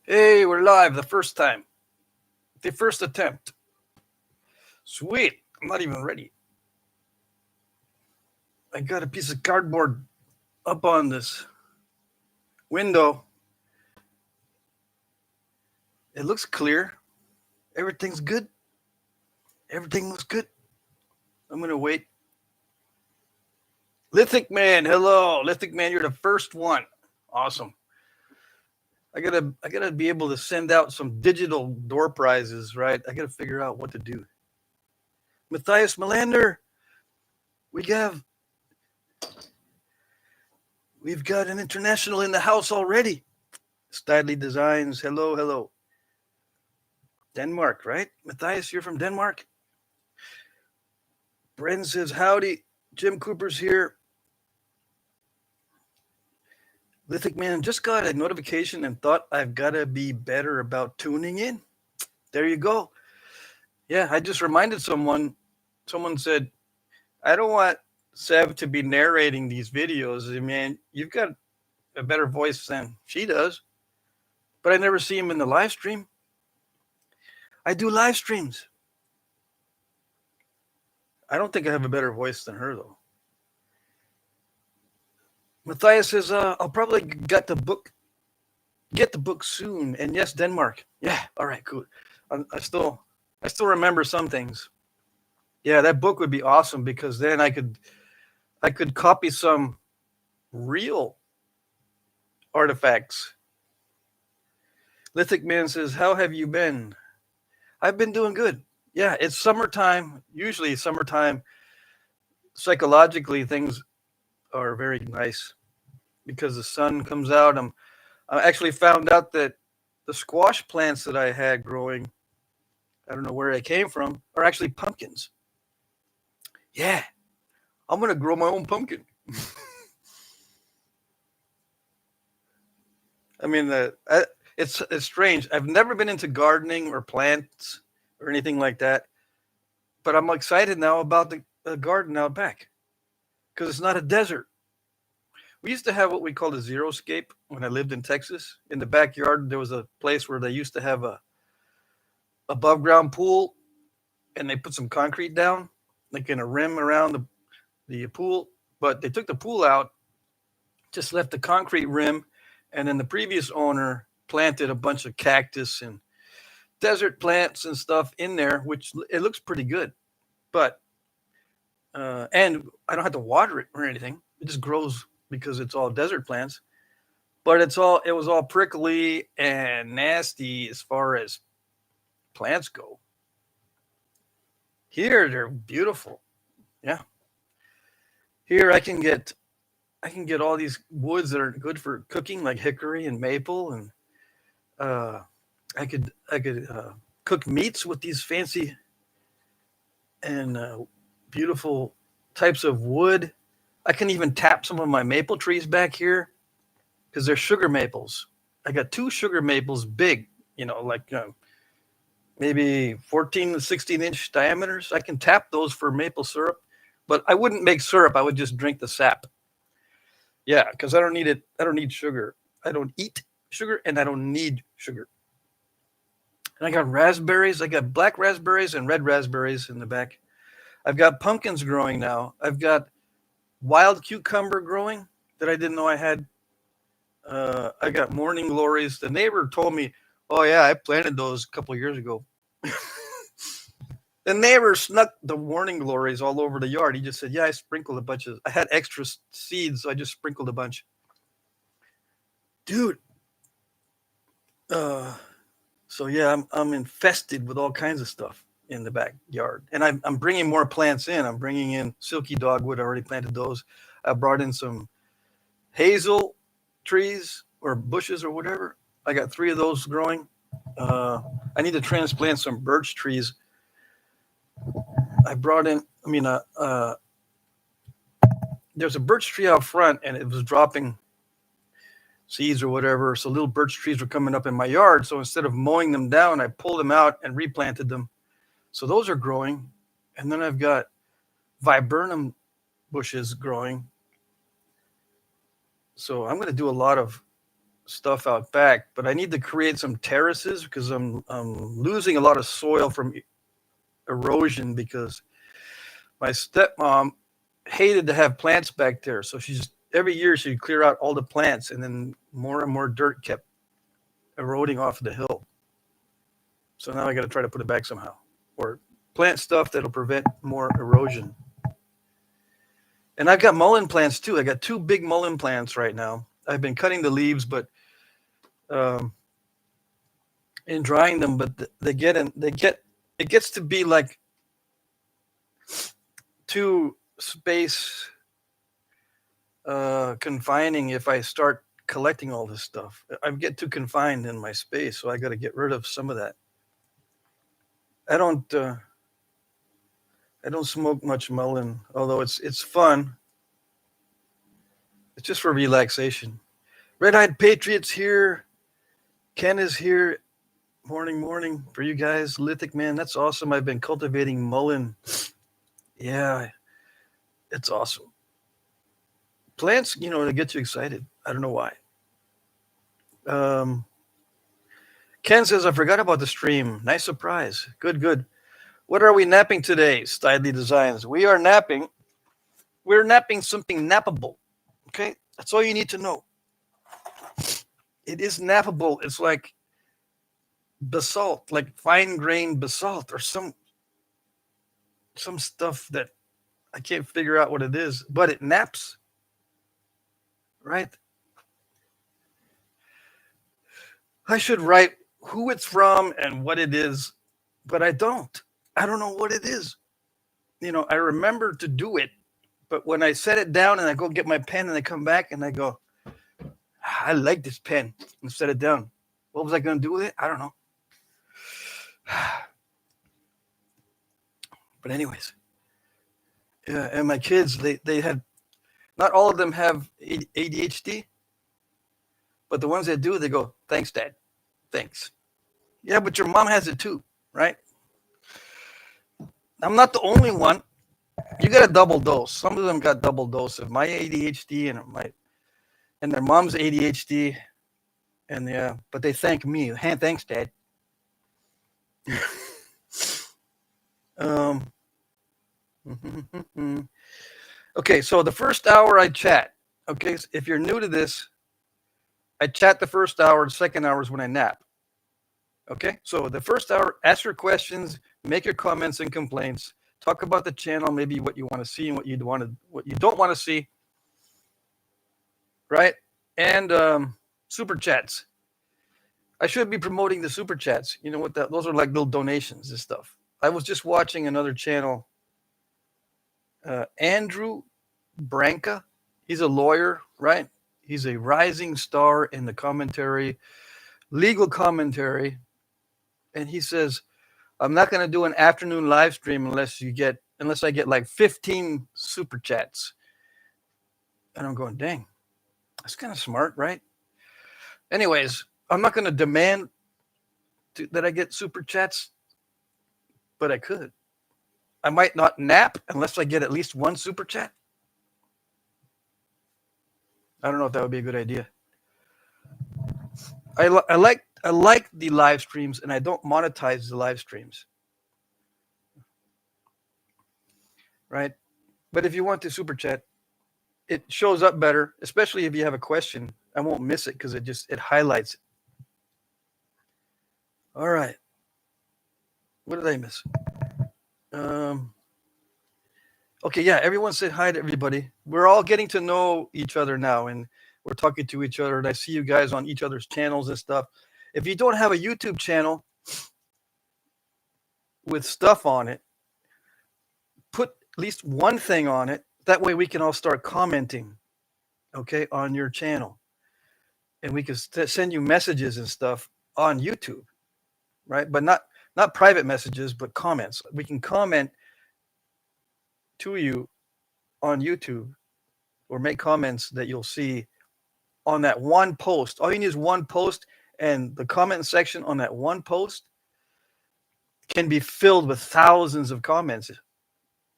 Hey, we're live the first time. The first attempt. Sweet. I'm not even ready. I got a piece of cardboard up on this window. It looks clear. Everything's good. Everything looks good. I'm going to wait. Lithic Man, hello. Lithic Man, you're the first one. Awesome. I gotta be able to send out some digital door prizes, right? I gotta figure out what to do. Matthias Melander, we have we've got an international in the house already. Stidley Designs, hello, hello. Denmark, right? Matthias, you're from Denmark? Bren says, howdy. Jim Cooper's here. Lithic Man just got a notification and thought I've got to be better about tuning in. There you go. Yeah, I just reminded someone. Someone said, I don't want Seb to be narrating these videos. I mean, you've got a better voice than she does, but I never see him in the live stream. I do live streams. I don't think I have a better voice than her, though. Matthias says, I'll probably get the book soon. And yes, Denmark. Yeah, all right, cool. I still remember some things. Yeah, that book would be awesome because then I could copy some real artifacts. Lithic Man says, how have you been? I've been doing good. Yeah, it's summertime. Usually summertime, psychologically, things are very nice because the sun comes out. I actually found out that the squash plants that I had growing, I don't know where they came from, are actually pumpkins. Yeah, I'm going to grow my own pumpkin. I mean, it's strange. I've never been into gardening or plants or anything like that, but I'm excited now about the garden out back because it's not a desert. We used to have what we called a xeriscape when I lived in Texas. In the backyard, there was a place where they used to have a above ground pool, and they put some concrete down, like in a rim around the pool. But they took the pool out, just left the concrete rim, and then the previous owner planted a bunch of cactus and desert plants and stuff in there, which it looks pretty good. But and I don't have to water it or anything. It just grows because it's all desert plants. But it was all prickly and nasty as far as plants go. Here they're beautiful. Yeah. Here I can get all these woods that are good for cooking, like hickory and maple, and uh, I could cook meats with these fancy and beautiful types of wood. I can even tap some of my maple trees back here because they're sugar maples. I got two sugar maples, big, like maybe 14 to 16-inch diameters. I can tap those for maple syrup, but I wouldn't make syrup. I would just drink the sap. Yeah, because I don't need it. I don't need sugar. I don't eat sugar, and I don't need sugar. And I got raspberries. I got black raspberries and red raspberries in the back. I've got pumpkins growing now. I've got wild cucumber growing that I didn't know I had. I got morning glories. The neighbor told me, "Oh yeah, I planted those a couple of years ago." The neighbor snuck the morning glories all over the yard. He just said, "Yeah, I sprinkled a bunch of. I had extra seeds, so I just sprinkled a bunch." Dude. Uh, so yeah, I'm infested with all kinds of stuff in the backyard, and I'm bringing more plants in. I'm bringing in silky dogwood. I already planted those. I brought in some hazel trees or bushes or whatever. I got 3 of those growing. I need to transplant some birch trees. I brought in. There's a birch tree out front, and it was dropping seeds or whatever. So little birch trees were coming up in my yard. So instead of mowing them down, I pulled them out and replanted them. So those are growing. And then I've got viburnum bushes growing. So I'm going to do a lot of stuff out back, but I need to create some terraces because I'm losing a lot of soil from erosion because my stepmom hated to have plants back there. So she's every year she'd clear out all the plants, and then more and more dirt kept eroding off the hill. So now I got to try to put it back somehow, or plant stuff that'll prevent more erosion. And I've got mullein plants too. I got 2 big mullein plants right now. I've been cutting the leaves, but um, and drying them, but it gets to be like too space confining if I start collecting all this stuff. I get too confined in my space, so I got to get rid of some of that. I don't smoke much mullein, although it's fun. It's just for relaxation. Red-eyed Patriots here. Ken is here. Morning for you guys. Lithic man, that's awesome. I've been cultivating mullein. Yeah, it's awesome. Plants, they get you excited. I don't know why. Ken says, I forgot about the stream. Nice surprise. Good. What are we napping today? Stidley Designs. We're napping something nappable. Okay? That's all you need to know. It is nappable. It's like basalt, like fine-grained basalt or some stuff that I can't figure out what it is, but it naps. Right? I should write who it's from and what it is, but I don't. I don't know what it is. I remember to do it, but when I set it down and I go get my pen and I come back and I go, I like this pen, and set it down. What was I going to do with it? I don't know. But anyways, yeah, and my kids, they had, not all of them have ADHD, but the ones that do, they go, thanks, Dad. Thanks. Yeah, but your mom has it too, right? I'm not the only one. You got a double dose. Some of them got double dose of my ADHD and their mom's ADHD, and yeah, but they thank me. Hey, thanks, Dad. Okay, so the first hour I chat. Okay, so if you're new to this, I chat the first hour. The second hour is when I nap. Okay, so the first hour, ask your questions, make your comments and complaints, talk about the channel, maybe what you want to see and what you don't want to see, right? And super chats. I should be promoting the super chats. You know what? Those are like little donations and stuff. I was just watching another channel. Andrew Branca. He's a lawyer, right? He's a rising star in the commentary, legal commentary. And he says, I'm not going to do an afternoon live stream unless I get like 15 super chats. And I'm going, dang, that's kind of smart, right? Anyways, I'm not going to demand that I get super chats, but I could. I might not nap unless I get at least 1 super chat. I don't know if that would be a good idea. I like the live streams, and I don't monetize the live streams. Right? But if you want to super chat, it shows up better, especially if you have a question. I won't miss it because it highlights it. All right. What did I miss? Okay, yeah, everyone said hi to everybody. We're all getting to know each other now, and we're talking to each other, and I see you guys on each other's channels and stuff. If you don't have a YouTube channel with stuff on it, put at least one thing on it. That way we can all start commenting, okay, on your channel. And we can send you messages and stuff on YouTube, right? But not private messages, but comments. We can comment to you on YouTube or make comments that you'll see on that one post. All you need is one post, and the comment section on that one post can be filled with thousands of comments.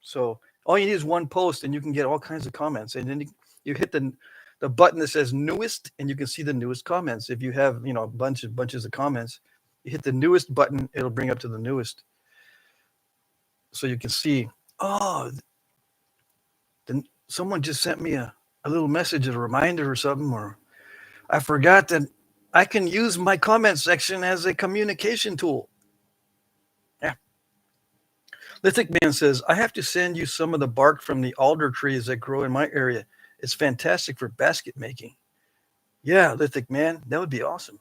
So all you need is one post, and you can get all kinds of comments. And then you hit the a button that says newest, and you can see the newest comments. If you have, bunches of comments, you hit the newest button, it'll bring up to the newest. So you can see, then someone just sent me a little message, a reminder or something, or I forgot that I can use my comment section as a communication tool. Yeah. Lithic Man says, I have to send you some of the bark from the alder trees that grow in my area. It's fantastic for basket making. Yeah, Lithic Man, that would be awesome.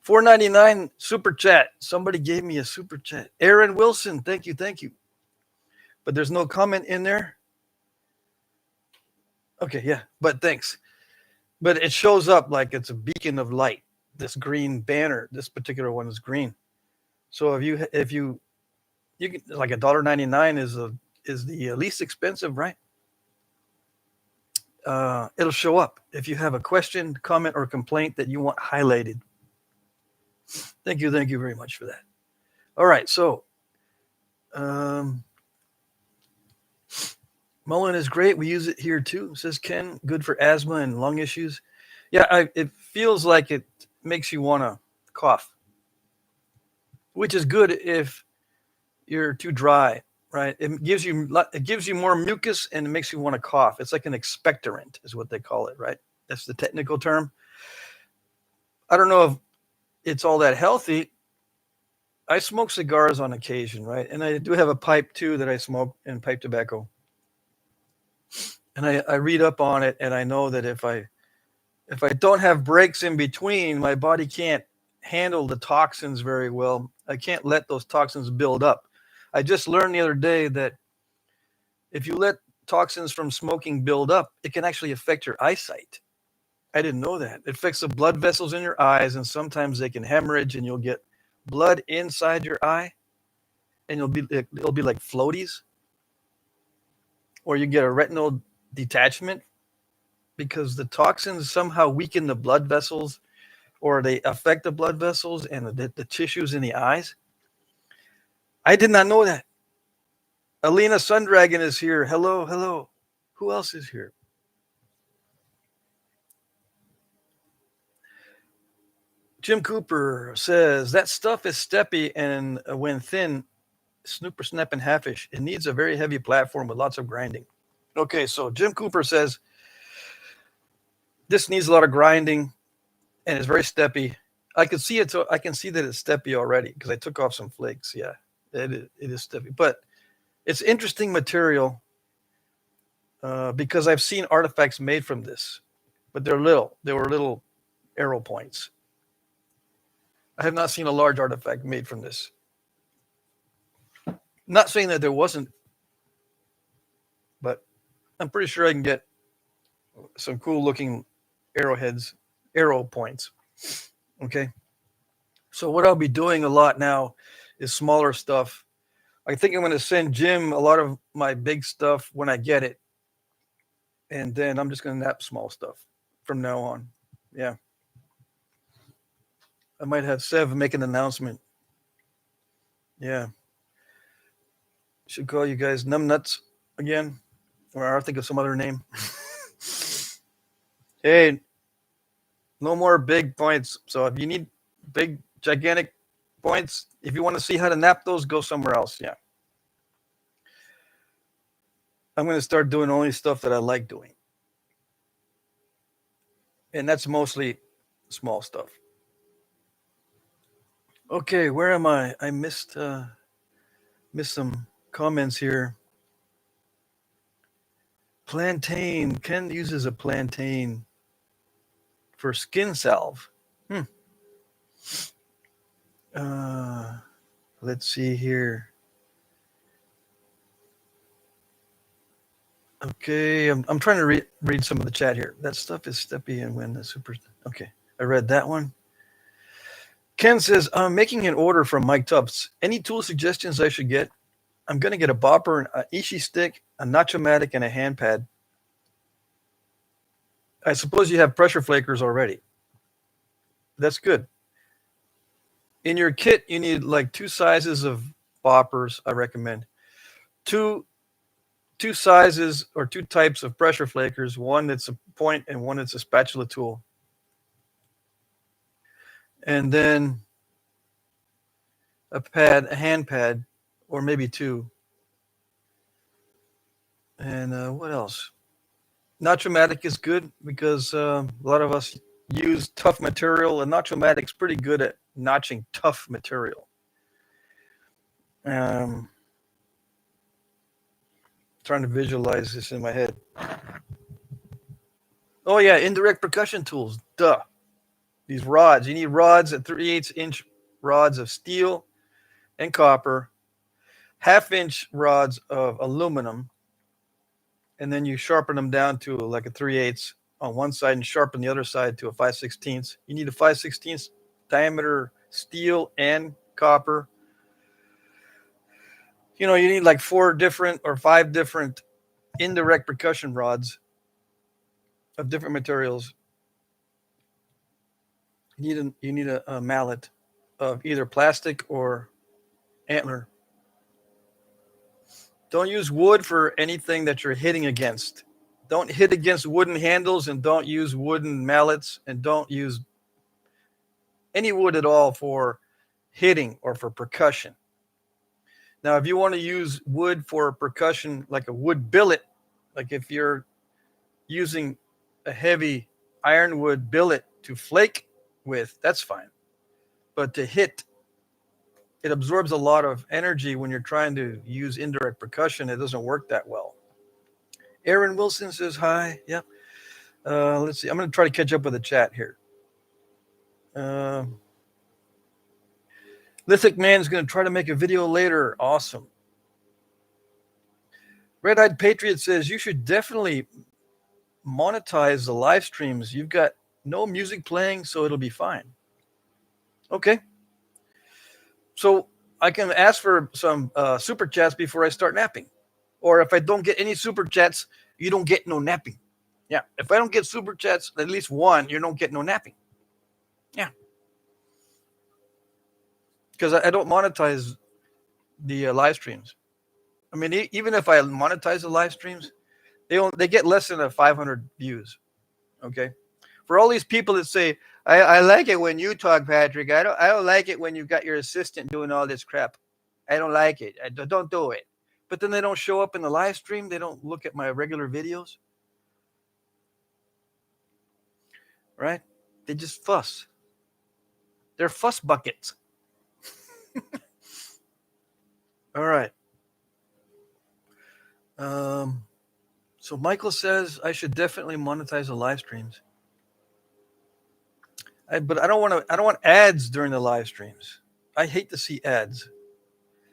$4.99 super chat. Somebody gave me a super chat. Aaron Wilson, thank you. But there's no comment in there. Okay, yeah, but thanks. But it shows up like it's a beacon of light. This green banner, this particular one is green. So if you can, like $1.99 is the least expensive, right? It'll show up if you have a question, comment, or complaint that you want highlighted. Thank you very much for that. All right, so Mullein is great. We use it here too, says Ken. Good for asthma and lung issues. Yeah, it feels like it makes you want to cough, which is good if you're too dry, right? It gives you more mucus and it makes you want to cough. It's like an expectorant is what they call it, right? That's the technical term. I don't know if it's all that healthy. I smoke cigars on occasion, right? And I do have a pipe too that I smoke, and pipe tobacco. And I read up on it, and I know that if I don't have breaks in between, my body can't handle the toxins very well. I can't let those toxins build up. I just learned the other day that if you let toxins from smoking build up, it can actually affect your eyesight. I didn't know that. It affects the blood vessels in your eyes, and sometimes they can hemorrhage, and you'll get blood inside your eye, and it'll be like floaties, or you get a retinal detachment because the toxins somehow weaken the blood vessels, or they affect the blood vessels and the tissues in the eyes. I did not know that. Alina Sundragon is here. Hello. Who else is here? Jim Cooper says, that stuff is steppy, and when thin, snooper snap and halfish. It needs a very heavy platform with lots of grinding. Okay, so Jim Cooper says, this needs a lot of grinding, and it's very steppy. I can see it. So I can see that it's steppy already because I took off some flakes. Yeah, it is steppy. But it's interesting material because I've seen artifacts made from this, but they're little. They were little arrow points. I have not seen a large artifact made from this. Not saying that there wasn't, but I'm pretty sure I can get some cool looking arrow points. Okay. So what I'll be doing a lot now is smaller stuff. I think I'm going to send Jim a lot of my big stuff when I get it. And then I'm just going to nap small stuff from now on. Yeah. I might have Sev make an announcement. Yeah. Should call you guys numbnuts again. Or I'll think of some other name. Hey, no more big points. So if you need big, gigantic points, if you want to see how to nap those, go somewhere else. Yeah. I'm going to start doing only stuff that I like doing. And that's mostly small stuff. Okay, where am I? I missed some comments here. Plantain. Ken uses a plantain for skin salve. Let's see here. Okay, I'm trying to read some of the chat here. That stuff is steppy, and when the super. Okay, I read that one. Ken says, I'm making an order from Mike Tufts. Any tool suggestions I should get? I'm going to get a bopper, an Ishi stick, a Nachomatic, and a hand pad. I suppose you have pressure flakers already. That's good. In your kit, you need like 2 sizes of boppers, I recommend. 2 two sizes or two types of pressure flakers, one that's a point and one that's a spatula tool. And then a pad, a hand pad, or maybe two. And what else? Nachomatic is good because a lot of us use tough material, and Nachomatic's pretty good at notching tough material. Um, trying to visualize this in my head. Oh yeah, indirect percussion tools. Duh. These rods. You need rods at 3/8-inch rods of steel and copper, 1/2-inch rods of aluminum, and then you sharpen them down to like a 3/8 on one side and sharpen the other side to a 5/16. You need a 5/16 diameter steel and copper. You know, you need like 4 different or 5 different indirect percussion rods of different materials. You need a mallet of either plastic or antler. Don't use wood for anything that you're hitting against. Don't hit against wooden handles, and don't use wooden mallets, and don't use any wood at all for hitting or for percussion. Now, if you want to use wood for percussion, like a wood billet, like if you're using a heavy ironwood billet to flake with, that's fine. But to hit, it absorbs a lot of energy when you're trying to use indirect percussion. It doesn't work that well. Aaron Wilson says hi. Yep. Let's see. I'm going to try to catch up with the chat here. Lithic Man is going to try to make a video later. Awesome. Red Eyed Patriot says you should definitely monetize the live streams. You've got no music playing, so it'll be fine. Okay. So I can ask for some super chats before I start napping. Or if I don't get any super chats, you don't get no napping. Yeah. If I don't get super chats, at least one, you don't get no napping. Yeah. Because I don't monetize the live streams. I mean, even if I monetize the live streams, they get less than 500 views. Okay. For all these people that say, I like it when you talk, Patrick. I don't like it when you've got your assistant doing all this crap. I don't like it. Don't do it. But then they don't show up in the live stream. They don't look at my regular videos. Right? They just fuss. They're fuss buckets. All right. So Michael says I should definitely monetize the live streams. But I don't want ads during the live streams. I hate to see ads.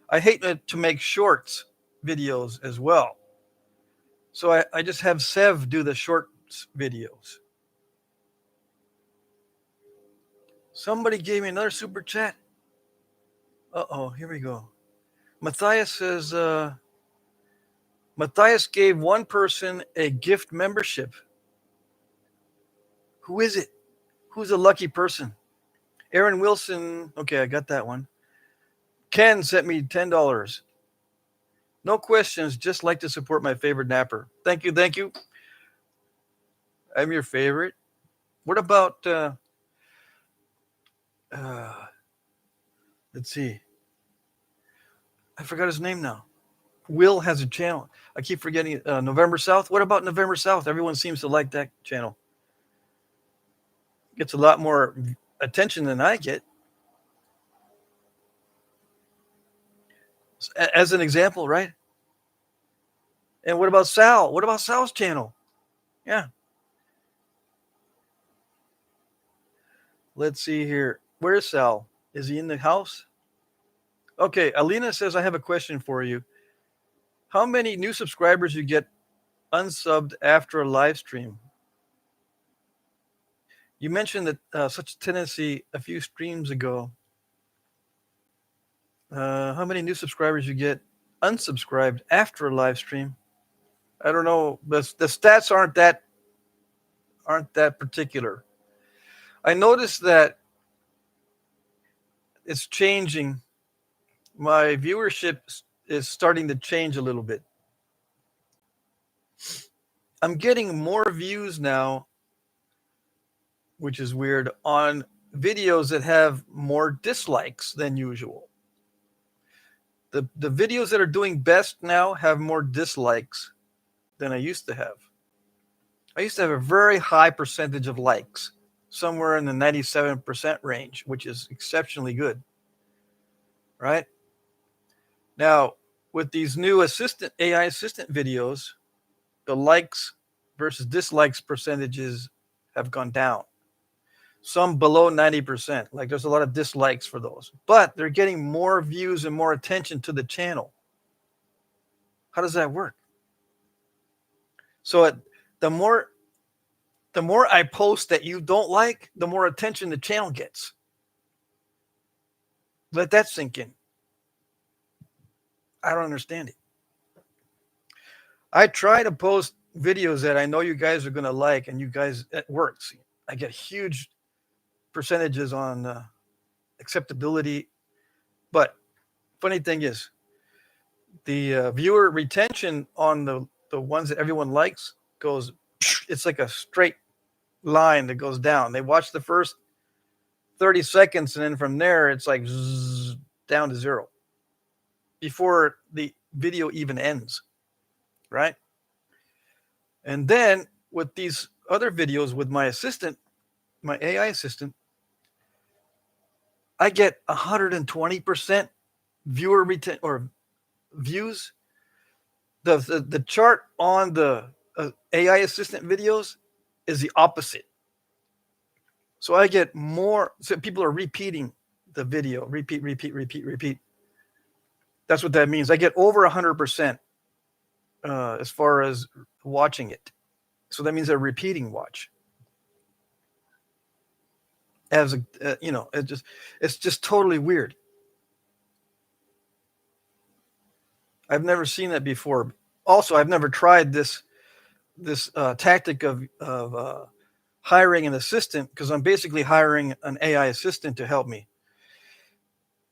I hate to make shorts videos as well. So I just have Sev do the shorts videos. Somebody gave me another super chat. Uh-oh, here we go. Matthias says, Matthias gave one person a gift membership. Who is it? Who's a lucky person? Aaron Wilson. Okay, I got that one. Ken sent me $10. No questions, just like to support my favorite napper. Thank you, thank you. I'm your favorite. What about, let's see. I forgot his name now. Will has a channel. I keep forgetting it. November South. What about November South? Everyone seems to like that channel. Gets a lot more attention than I get. As an example, right? And what about Sal? What about Sal's channel? Yeah. Let's see here. Where is Sal? Is he in the house? Okay. Alina says, I have a question for you. How many new subscribers you get unsubbed after a live stream? You mentioned that such a tendency a few streams ago. How many new subscribers you get unsubscribed after a live stream? I don't know. The stats aren't that particular. I noticed that it's changing. My viewership is starting to change a little bit. I'm getting more views now, which is weird, on videos that have more dislikes than usual. The videos that are doing best now have more dislikes than I used to have. I used to have a very high percentage of likes, somewhere in the 97% range, which is exceptionally good. Right? Now, with these new AI assistant videos, the likes versus dislikes percentages have gone down. Some below 90%. Like there's a lot of dislikes for those, but they're getting more views and more attention to the channel. How does that work? So the more I post that you don't like, the more attention the channel gets. Let that sink in. I don't understand it. I try to post videos that I know you guys are going to like, and you guys, it works. I get huge percentages on acceptability. But funny thing is, the viewer retention on the ones that everyone likes goes, it's like a straight line that goes down. They watch the first 30 seconds, and then from there, it's like zzz, down to zero before the video even ends, right? And then with these other videos with my assistant, my AI assistant, I get 120% viewer retention or views. The chart on the AI assistant videos is the opposite. So I get more. So people are repeating the video, repeat. That's what that means. I get over 100% as far as watching it. So that means a repeating watch. As a it's just totally weird. I've never seen that before. Also, I've never tried this tactic of hiring an assistant, because I'm basically hiring an AI assistant to help me.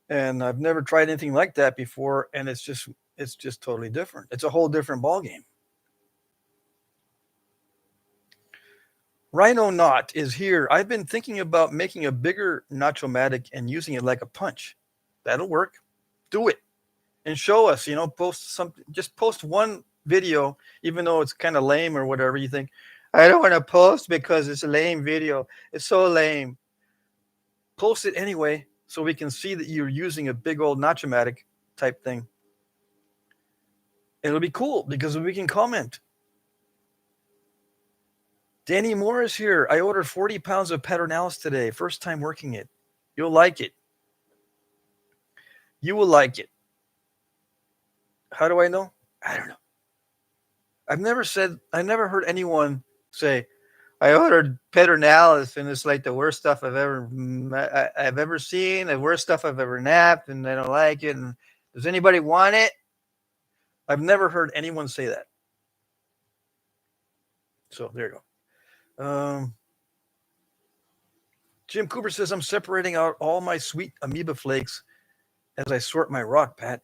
And I've never tried anything like that before, and it's just totally different. It's a whole different ballgame. Rhino Knot is here. I've been thinking about making a bigger Nacho-Matic and using it like a punch. That'll work. Do it and show us. Post something. Just post one video, even though it's kind of lame or whatever. You think, I don't want to post because it's a lame video. It's so lame. Post it anyway, so we can see that you're using a big old Nacho-Matic type thing. It'll be cool because we can comment. Danny Moore is here. I ordered 40 pounds of Paternalis today. First time working it. You'll like it. You will like it. How do I know? I don't know. I've never heard anyone say, I ordered Paternalis and it's like the worst stuff I've ever seen, the worst stuff I've ever napped, and I don't like it. And does anybody want it? I've never heard anyone say that. So there you go. Jim Cooper says, I'm separating out all my sweet amoeba flakes as I sort my rock, Pat.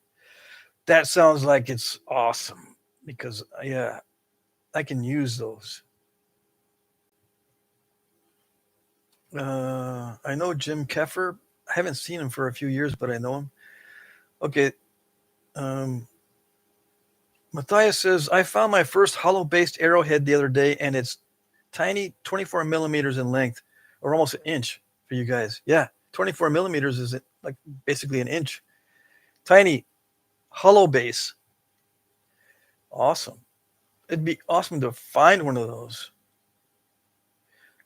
That sounds like it's awesome because, yeah, I can use those. I know Jim Keffer. I haven't seen him for a few years, but I know him. Okay. Matthias says, I found my first hollow-based arrowhead the other day, and it's tiny, 24 millimeters in length, or almost an inch for you guys. Yeah, 24 millimeters is like basically an inch. Tiny, hollow base. Awesome. It'd be awesome to find one of those.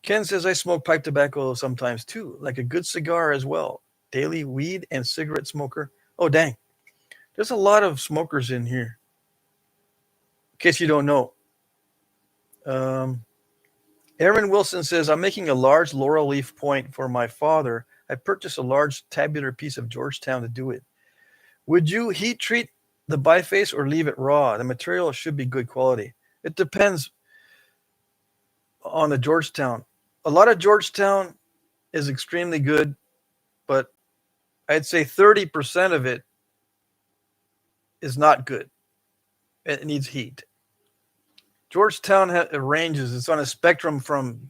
Ken says, I smoke pipe tobacco sometimes too, like a good cigar as well. Daily weed and cigarette smoker. Oh, dang. There's a lot of smokers in here. In case you don't know. Aaron Wilson says, I'm making a large laurel leaf point for my father. I purchased a large tabular piece of Georgetown to do it. Would you heat treat the biface or leave it raw? The material should be good quality. It depends on the Georgetown. A lot of Georgetown is extremely good, but I'd say 30% of it is not good. It needs heat. Georgetown ranges. It's on a spectrum from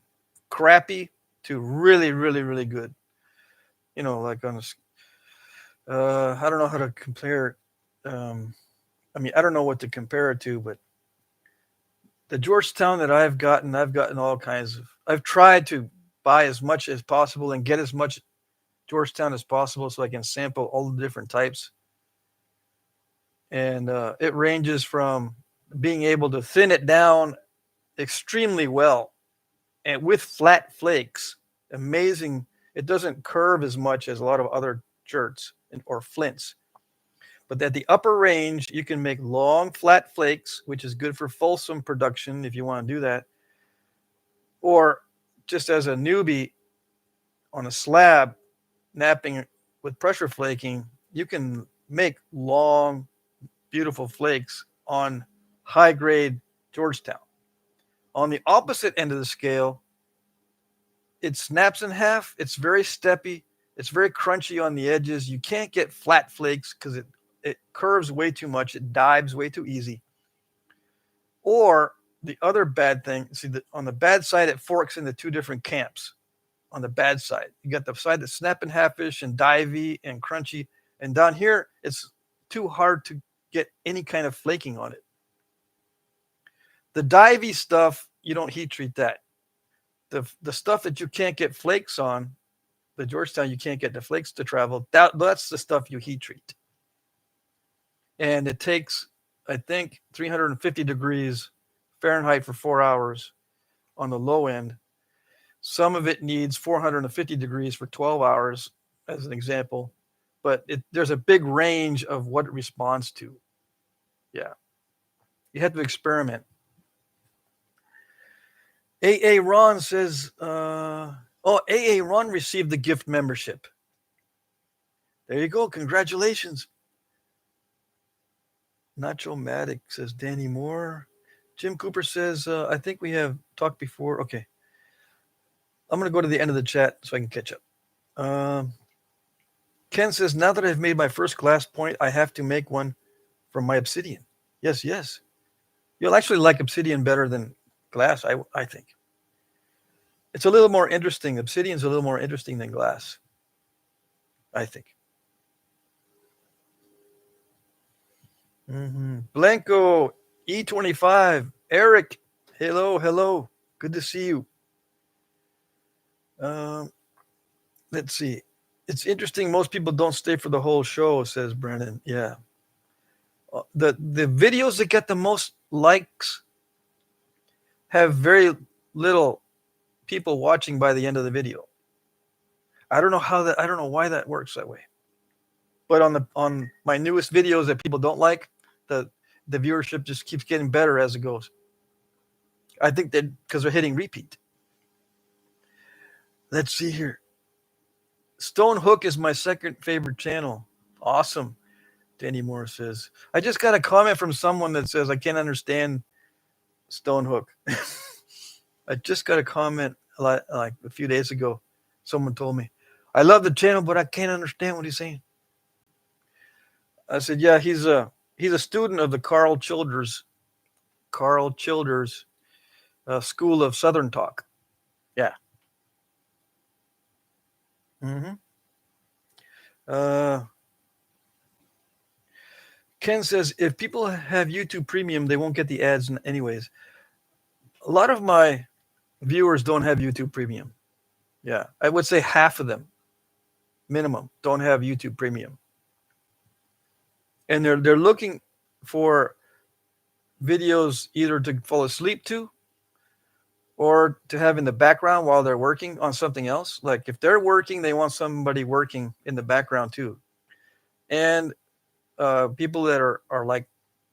crappy to really, really, really good. You know, like on a, I don't know how to compare. I mean, I don't know what to compare it to, but the Georgetown that I've gotten all kinds of. I've tried to buy as much as possible and get as much Georgetown as possible so I can sample all the different types. And it ranges from being able to thin it down extremely well and with flat flakes. Amazing. It doesn't curve as much as a lot of other jerts or flints. But at the upper range, you can make long, flat flakes, which is good for fulsome production if you want to do that. Or just as a newbie on a slab, knapping with pressure flaking, you can make long, beautiful flakes on high grade Georgetown. On the opposite end of the scale, it snaps in half. It's very steppy. It's very crunchy on the edges. You can't get flat flakes because it curves way too much. It dives way too easy. Or the other bad thing, see, on the bad side, it forks into two different camps. On the bad side, you got the side that's snap in half-ish and divey and crunchy. And down here, it's too hard to get any kind of flaking on it. The divey stuff, you don't heat treat that. The stuff that you can't get flakes on, the Georgetown, you can't get the flakes to travel. That's the stuff you heat treat. And it takes, I think, 350 degrees Fahrenheit for 4 hours on the low end. Some of it needs 450 degrees for 12 hours, as an example. But there's a big range of what it responds to. Yeah. You have to experiment. AA Ron says, AA Ron received the gift membership. There you go. Congratulations. Nacho Matic says Danny Moore. Jim Cooper says, I think we have talked before. Okay. I'm going to go to the end of the chat so I can catch up. Ken says, now that I've made my first glass point, I have to make one from my obsidian. Yes, yes. You'll actually like obsidian better than glass, I think. It's a little more interesting. Obsidian's a little more interesting than glass, I think. Blanco, E25, Eric, hello. Good to see you. Let's see. It's interesting. Most people don't stay for the whole show, says Brennan. Yeah. The videos that get the most likes have very little people watching by the end of the video. I don't know why that works that way. But on my newest videos that people don't like, the viewership just keeps getting better as it goes. I think that because they're hitting repeat. Let's see here. Stone Hook is my second favorite channel. Awesome. Danny Moore says. I just got a comment from someone that says I can't understand Stone Hook. I just got a comment like a few days ago. Someone told me, I love the channel, but I can't understand what he's saying. I said, yeah, he's a student of the Carl Childers School of Southern Talk. Yeah. Ken says, if people have YouTube Premium, they won't get the ads anyways. A lot of my viewers don't have YouTube Premium. Yeah, I would say half of them, minimum, don't have YouTube Premium. And they're looking for videos either to fall asleep to or to have in the background while they're working on something else. Like if they're working, they want somebody working in the background too. And people that are like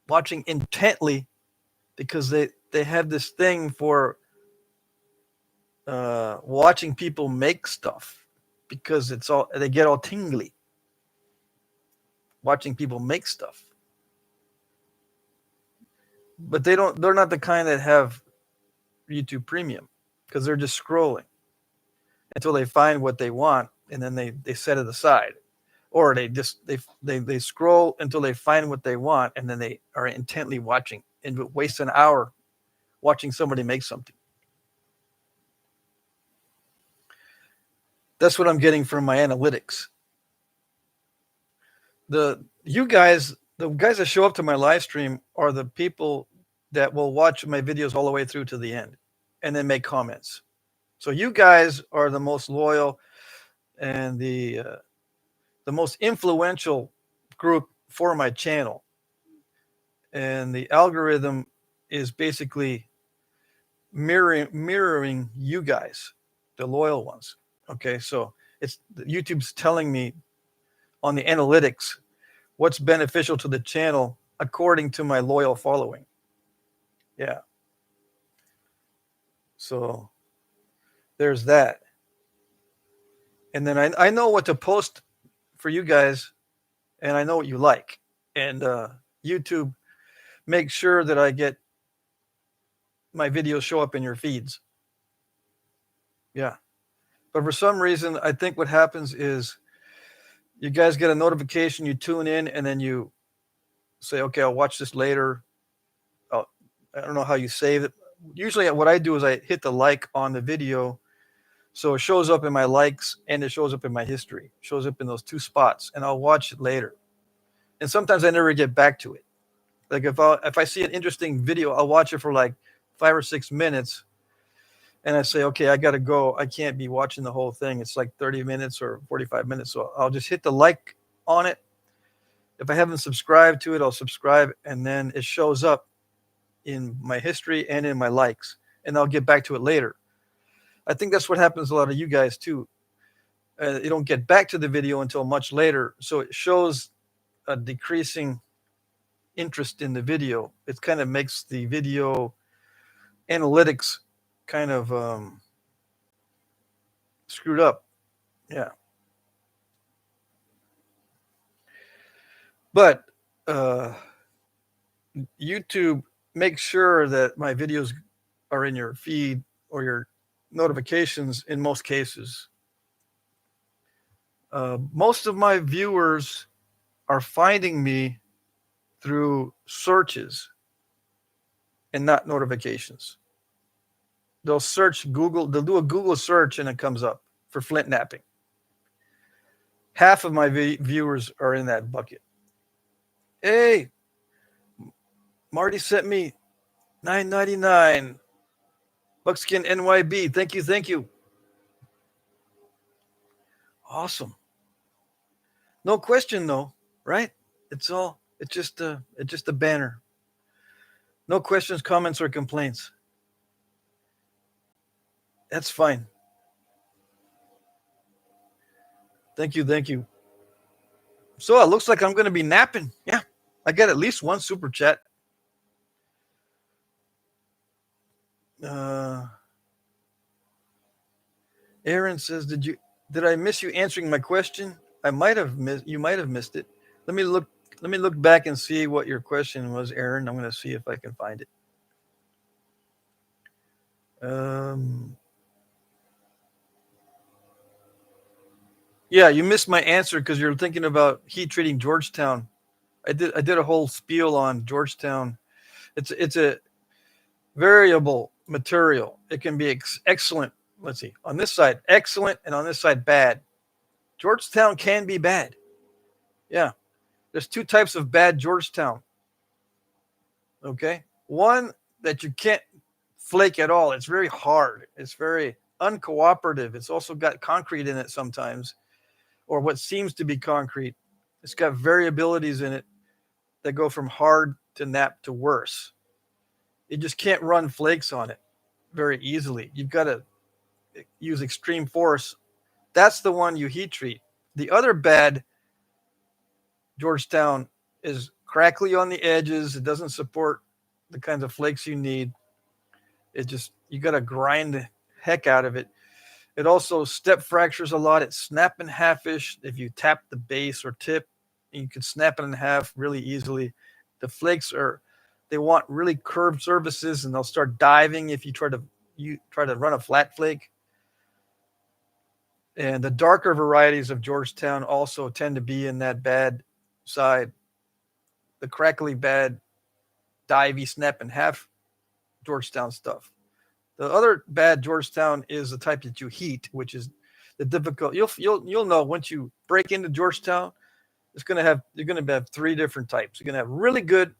watching intently because they have this thing for watching people make stuff because they get all tingly watching people make stuff. But they're not the kind that have YouTube Premium because they're just scrolling until they find what they want and then they set it aside. Or they scroll until they find what they want and then they are intently watching and waste an hour watching somebody make something. That's what I'm getting from my analytics. The guys that show up to my live stream are the people that will watch my videos all the way through to the end and then make comments. So you guys are the most loyal and the most influential group for my channel. And the algorithm is basically mirroring you guys, the loyal ones. Okay, so it's YouTube's telling me on the analytics what's beneficial to the channel according to my loyal following. Yeah. So there's that. And then I know what to post for you guys, and I know what you like. And YouTube makes sure that I get my videos show up in your feeds. Yeah. But for some reason, I think what happens is you guys get a notification, you tune in, and then you say, okay, I'll watch this later. I don't know how you save it. Usually what I do is I hit the like on the video, so it shows up in my likes and it shows up in my history. It shows up in those two spots, and I'll watch it later. And sometimes I never get back to it. Like if I see an interesting video, I'll watch it for like 5 or 6 minutes, and I say, okay, I got to go. I can't be watching the whole thing. It's like 30 minutes or 45 minutes. So I'll just hit the like on it. If I haven't subscribed to it, I'll subscribe, and then it shows up in my history and in my likes, and I'll get back to it later. I think that's what happens to a lot of you guys too. You don't get back to the video until much later, so it shows a decreasing interest in the video. It kind of makes the video analytics kind of screwed up. Yeah. But YouTube makes sure that my videos are in your feed or your notifications in most cases. Most of my viewers are finding me through searches and not notifications. They'll search Google, they'll do a Google search and it comes up for Flintknapping. Half of my viewers are in that bucket. Hey, Marty sent me $9.99. Buckskin NYB. Thank you, thank you. Awesome. No question though, right? It's just a banner. No questions, comments, or complaints. That's fine. Thank you, thank you. So it looks like I'm going to be napping. Yeah, I got at least one super chat. Aaron says, "Did I miss you answering my question? I might have missed. You might have missed it. Let me look back and see what your question was, Aaron. I'm going to see if I can find it. Yeah, you missed my answer because you're thinking about heat treating Georgetown. I did a whole spiel on Georgetown. It's a variable material. It can be excellent. Let's see. On this side, excellent, and on this side, bad. Georgetown can be bad. Yeah. There's two types of bad Georgetown. Okay. One that you can't flake at all. It's very hard. It's very uncooperative. It's also got concrete in it sometimes, or what seems to be concrete. It's got variabilities in it that go from hard to nap to worse. You just can't run flakes on it very easily. You've got to use extreme force. That's the one you heat treat. The other bad Georgetown is crackly on the edges. It doesn't support the kinds of flakes you need. You got to grind the heck out of it. It also step fractures a lot. It's snap in half-ish. If you tap the base or tip, you can snap it in half really easily. The flakes they want really curved surfaces, and they'll start diving if you try to run a flat flake. And the darker varieties of Georgetown also tend to be in that bad side. The crackly bad, divey, snap in half Georgetown stuff. The other bad Georgetown is the type that you heat, which is the difficult. You'll know once you break into Georgetown, you're gonna have three different types. You're gonna have really good,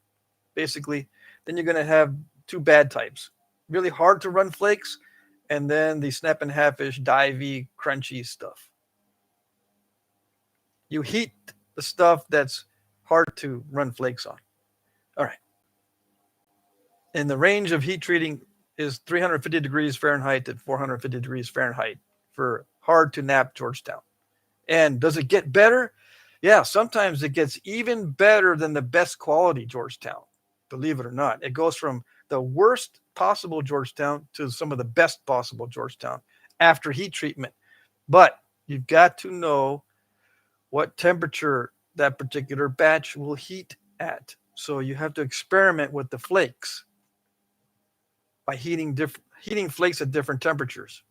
basically. Then you're gonna have two bad types, really hard to run flakes, and then the snap and half-ish, divey, crunchy stuff. You heat the stuff that's hard to run flakes on. All right. And the range of heat treating is 350 degrees Fahrenheit to 450 degrees Fahrenheit for hard to nap Georgetown. And does it get better? Yeah, sometimes it gets even better than the best quality Georgetown, believe it or not. It goes from the worst possible Georgetown to some of the best possible Georgetown after heat treatment. But you've got to know what temperature that particular batch will heat at. So you have to experiment with the flakes by heating flakes at different temperatures.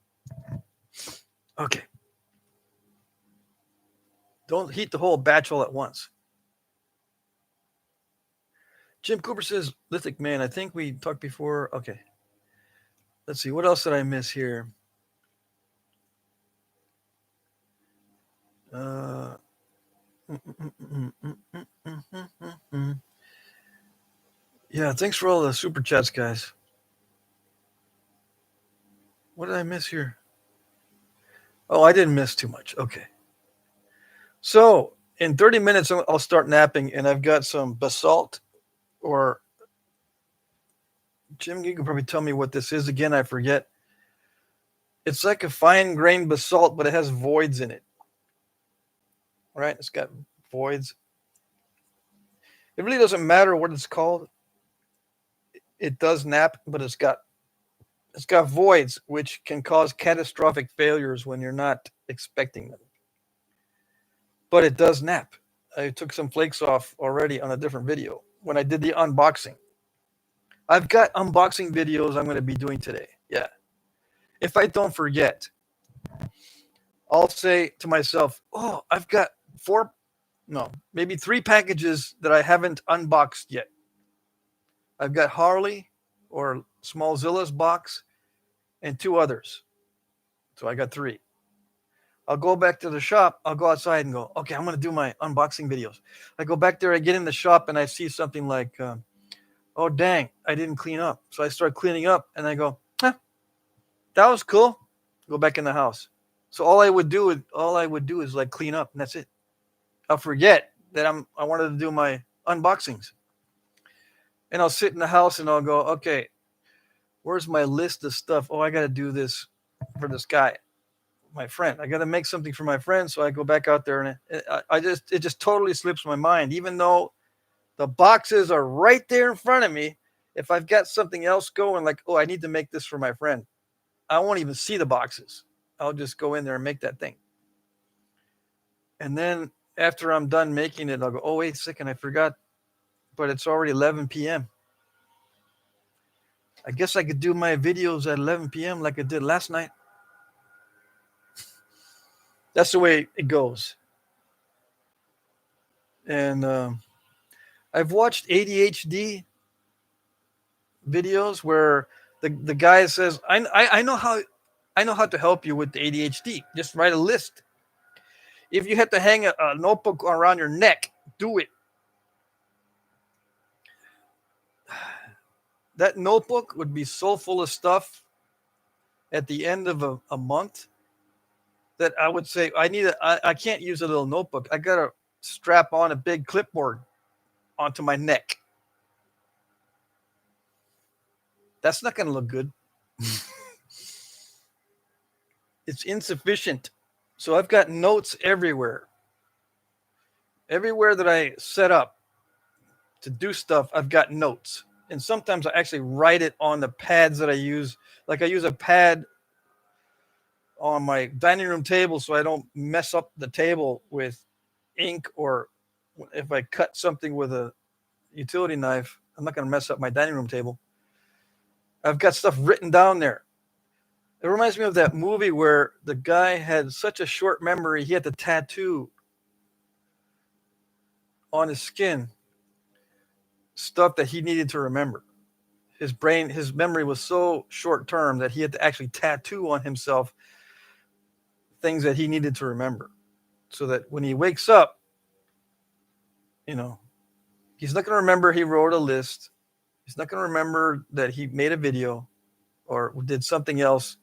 Okay. Don't heat the whole batch all at once. Jim Cooper says, Lithic Man, I think we talked before. Okay. Let's see. What else did I miss here? Yeah, thanks for all the super chats, guys. What did I miss here? Oh, I didn't miss too much. Okay. So in 30 minutes, I'll start napping, and I've got some basalt, or Jim, you can probably tell me what this is again. I forget. It's like a fine-grained basalt, but it has voids in it. Right? It's got voids. It really doesn't matter what it's called. It does nap, but it's got voids, which can cause catastrophic failures when you're not expecting them. But it does nap. I took some flakes off already on a different video when I did the unboxing. I've got unboxing videos I'm going to be doing today. Yeah. If I don't forget, I'll say to myself, oh, I've got maybe 3 packages that I haven't unboxed yet. I've got Harley or Smallzilla's box and 2 others. So I got 3. I'll go back to the shop. I'll go outside and go, okay, I'm going to do my unboxing videos. I go back there, I get in the shop, and I see something like, oh, dang, I didn't clean up. So I start cleaning up, and I go, that was cool. Go back in the house. So all I would do is like clean up, and that's it. I'll forget that I wanted to do my unboxings. And I'll sit in the house, and I'll go, okay, where's my list of stuff? Oh, I got to do this for this guy. My friend, I got to make something for my friend. So I go back out there, and it just totally slips my mind, even though the boxes are right there in front of me. If I've got something else going, like, oh, I need to make this for my friend, I won't even see the boxes. I'll just go in there and make that thing. And then after I'm done making it, I'll go, oh, wait a second, I forgot, but it's already 11 p.m. I guess I could do my videos at 11 p.m. like I did last night. That's the way it goes. And I've watched ADHD videos where the guy says, I know how to help you with the ADHD. Just write a list. If you have to hang a notebook around your neck, do it. That notebook would be so full of stuff at the end of a month that I would say, I can't use a little notebook. I got to strap on a big clipboard onto my neck. That's not going to look good. It's insufficient. So I've got notes everywhere. Everywhere that I set up to do stuff, I've got notes. And sometimes I actually write it on the pads that I use. Like I use a pad on my dining room table so I don't mess up the table with ink, or if I cut something with a utility knife, I'm not going to mess up my dining room table. I've got stuff written down there. It reminds me of that movie where the guy had such a short memory, he had to tattoo on his skin stuff that he needed to remember. his memory was so short term that he had to actually tattoo on himself things that he needed to remember, so that when he wakes up, you know, he's not going to remember he wrote a list. He's not going to remember that he made a video or did something else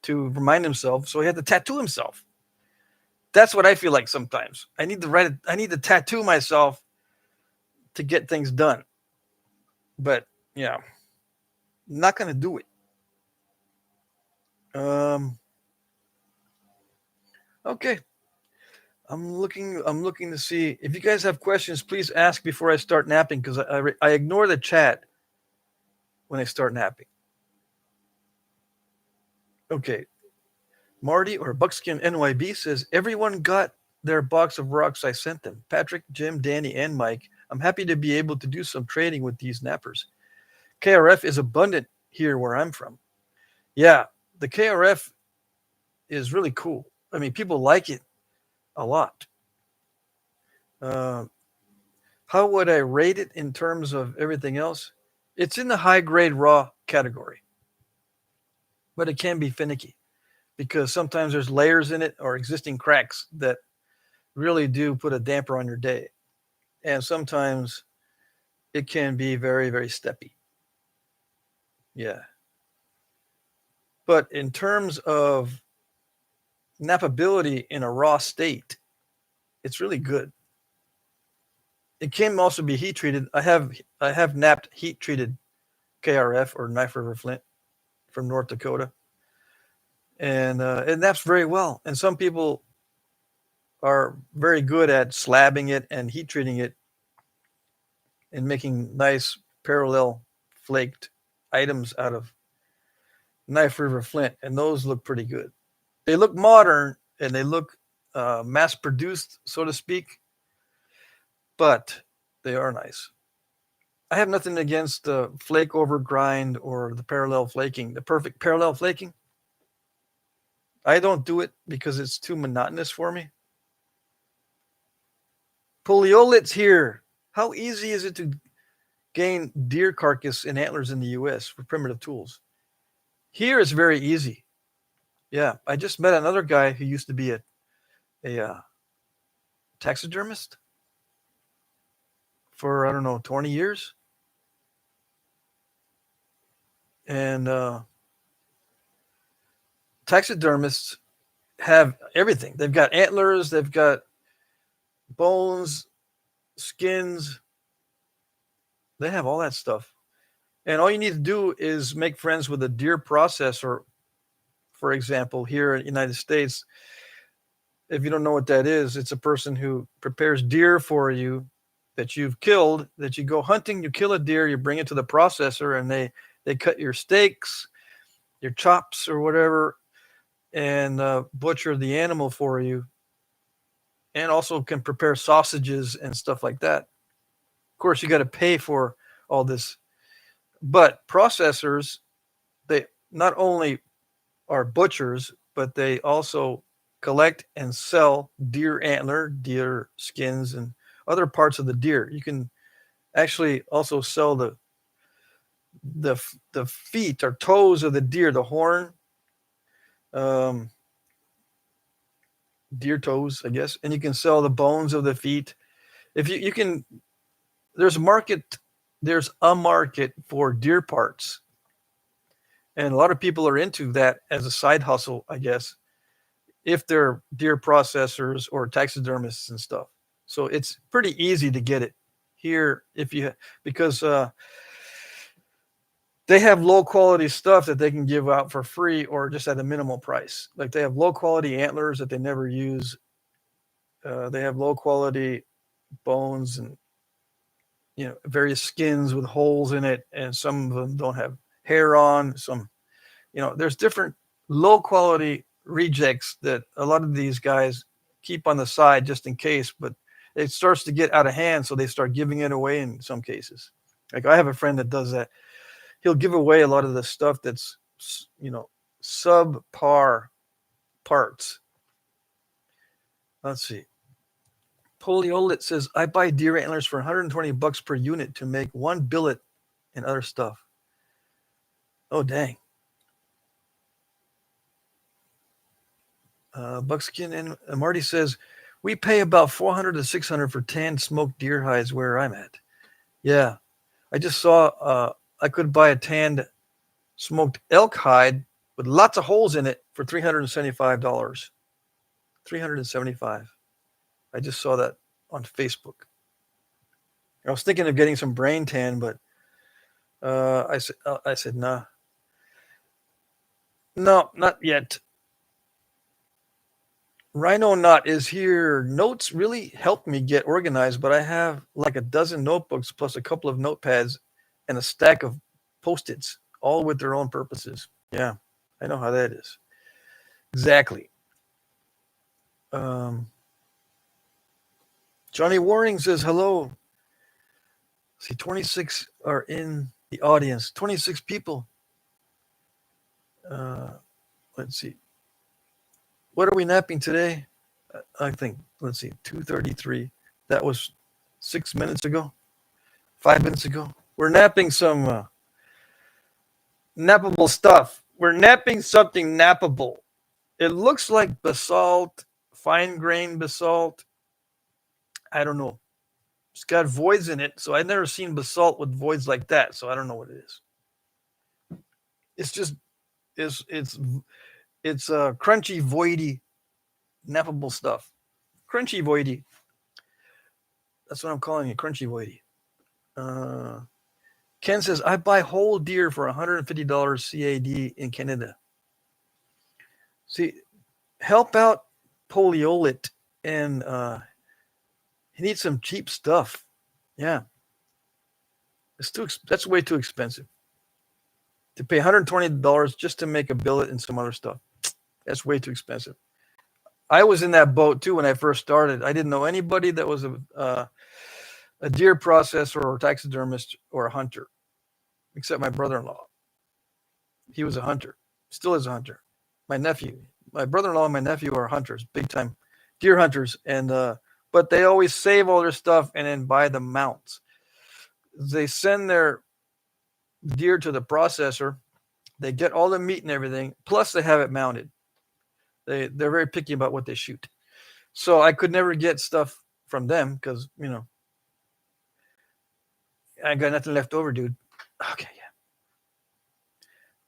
to remind himself. So he had to tattoo himself. That's what I feel like sometimes. I need to write it. I need to tattoo myself to get things done. But yeah, not going to do it. Okay. I'm looking to see if you guys have questions. Please ask before I start napping, because I ignore the chat when I start napping. Okay. Marty or Buckskin NYB says, everyone got their box of rocks I sent them. Patrick, Jim, Danny, and Mike. I'm happy to be able to do some trading with these nappers. KRF is abundant here where I'm from. Yeah, the KRF is really cool. I mean, people like it a lot. How would I rate it in terms of everything else? It's in the high grade raw category, but it can be finicky because sometimes there's layers in it or existing cracks that really do put a damper on your day. And sometimes it can be very, very steppy. Yeah. But in terms of nappability in a raw state, it's really good. It can also be heat treated. I have napped heat treated KRF or Knife River Flint from North Dakota, and it naps very well. And some people are very good at slabbing it and heat treating it and making nice parallel flaked items out of Knife River Flint, and those look pretty good. They look modern and they look mass produced, so to speak, but they are nice. I have nothing against the flake over grind or the parallel flaking, the perfect parallel flaking. I don't do it because it's too monotonous for me. Poliolit's here. How easy is it to gain deer carcass and antlers in the US for primitive tools? Here it's very easy. Yeah, I just met another guy who used to be a taxidermist for, I don't know, 20 years. And taxidermists have everything. They've got antlers, they've got bones, skins. They have all that stuff. And all you need to do is make friends with a deer processor, for example, here in the United States. If you don't know what that is, it's a person who prepares deer for you that you've killed, that you go hunting, you kill a deer, you bring it to the processor, and they cut your steaks, your chops or whatever, and butcher the animal for you, and also can prepare sausages and stuff like that. Of course, you got to pay for all this, but processors, they not only are butchers, but they also collect and sell deer antler, deer skins, and other parts of the deer. You can actually also sell the feet or toes of the deer, the horn, deer toes, I guess, and you can sell the bones of the feet. If you can, there's a market for deer parts, and a lot of people are into that as a side hustle, I guess, if they're deer processors or taxidermists and stuff. So it's pretty easy to get it here because they have low quality stuff that they can give out for free or just at a minimal price. Like they have low quality antlers that they never use. They have low quality bones and various skins with holes in it, and some of them don't have hair on. Some, there's different low quality rejects that a lot of these guys keep on the side just in case, but it starts to get out of hand, so they start giving it away in some cases. Like I have a friend that does that. He'll give away a lot of the stuff that's, subpar parts. Let's see. Poliolit says, I buy deer antlers for $120 per unit to make one billet and other stuff. Oh, dang. Buckskin and Marty says, we pay about $400 to $600 for tanned smoked deer hides where I'm at. Yeah. I just saw I could buy a tanned smoked elk hide with lots of holes in it for $375. $375. I just saw that on Facebook. I was thinking of getting some brain tan, but I said nah. No, not yet. Rhino Knot is here. Notes really helped me get organized, but I have like a dozen notebooks plus a couple of notepads and a stack of Post-its, all with their own purposes. Yeah, I know how that is. Exactly. Johnny Waring says hello. See, 26 are in the audience. 26 people. Let's see. What are we napping today? I think, let's see, 2:33. That was 6 minutes ago, 5 minutes ago. We're napping some nappable stuff. We're napping something nappable. It looks like basalt, fine grained basalt. I don't know. It's got voids in it, so I've never seen basalt with voids like that, so I don't know what it is. It's just it's crunchy, voidy, nappable stuff. Crunchy, voidy. That's what I'm calling it, crunchy, voidy. Ken says, I buy whole deer for $150 CAD in Canada. See, help out Poliolit, and he needs some cheap stuff. Yeah. That's way too expensive. To pay $120 just to make a billet and some other stuff. That's way too expensive. I was in that boat too when I first started. I didn't know anybody that was a deer processor or taxidermist or a hunter, except my brother-in-law. He was a hunter, still is a hunter. My brother-in-law and my nephew are hunters, big time deer hunters, and but they always save all their stuff and then buy the mounts. They send their deer to the processor. They get all the meat and everything, plus they have it mounted. They're very picky about what they shoot. So I could never get stuff from them because, I got nothing left over, dude. Okay, yeah.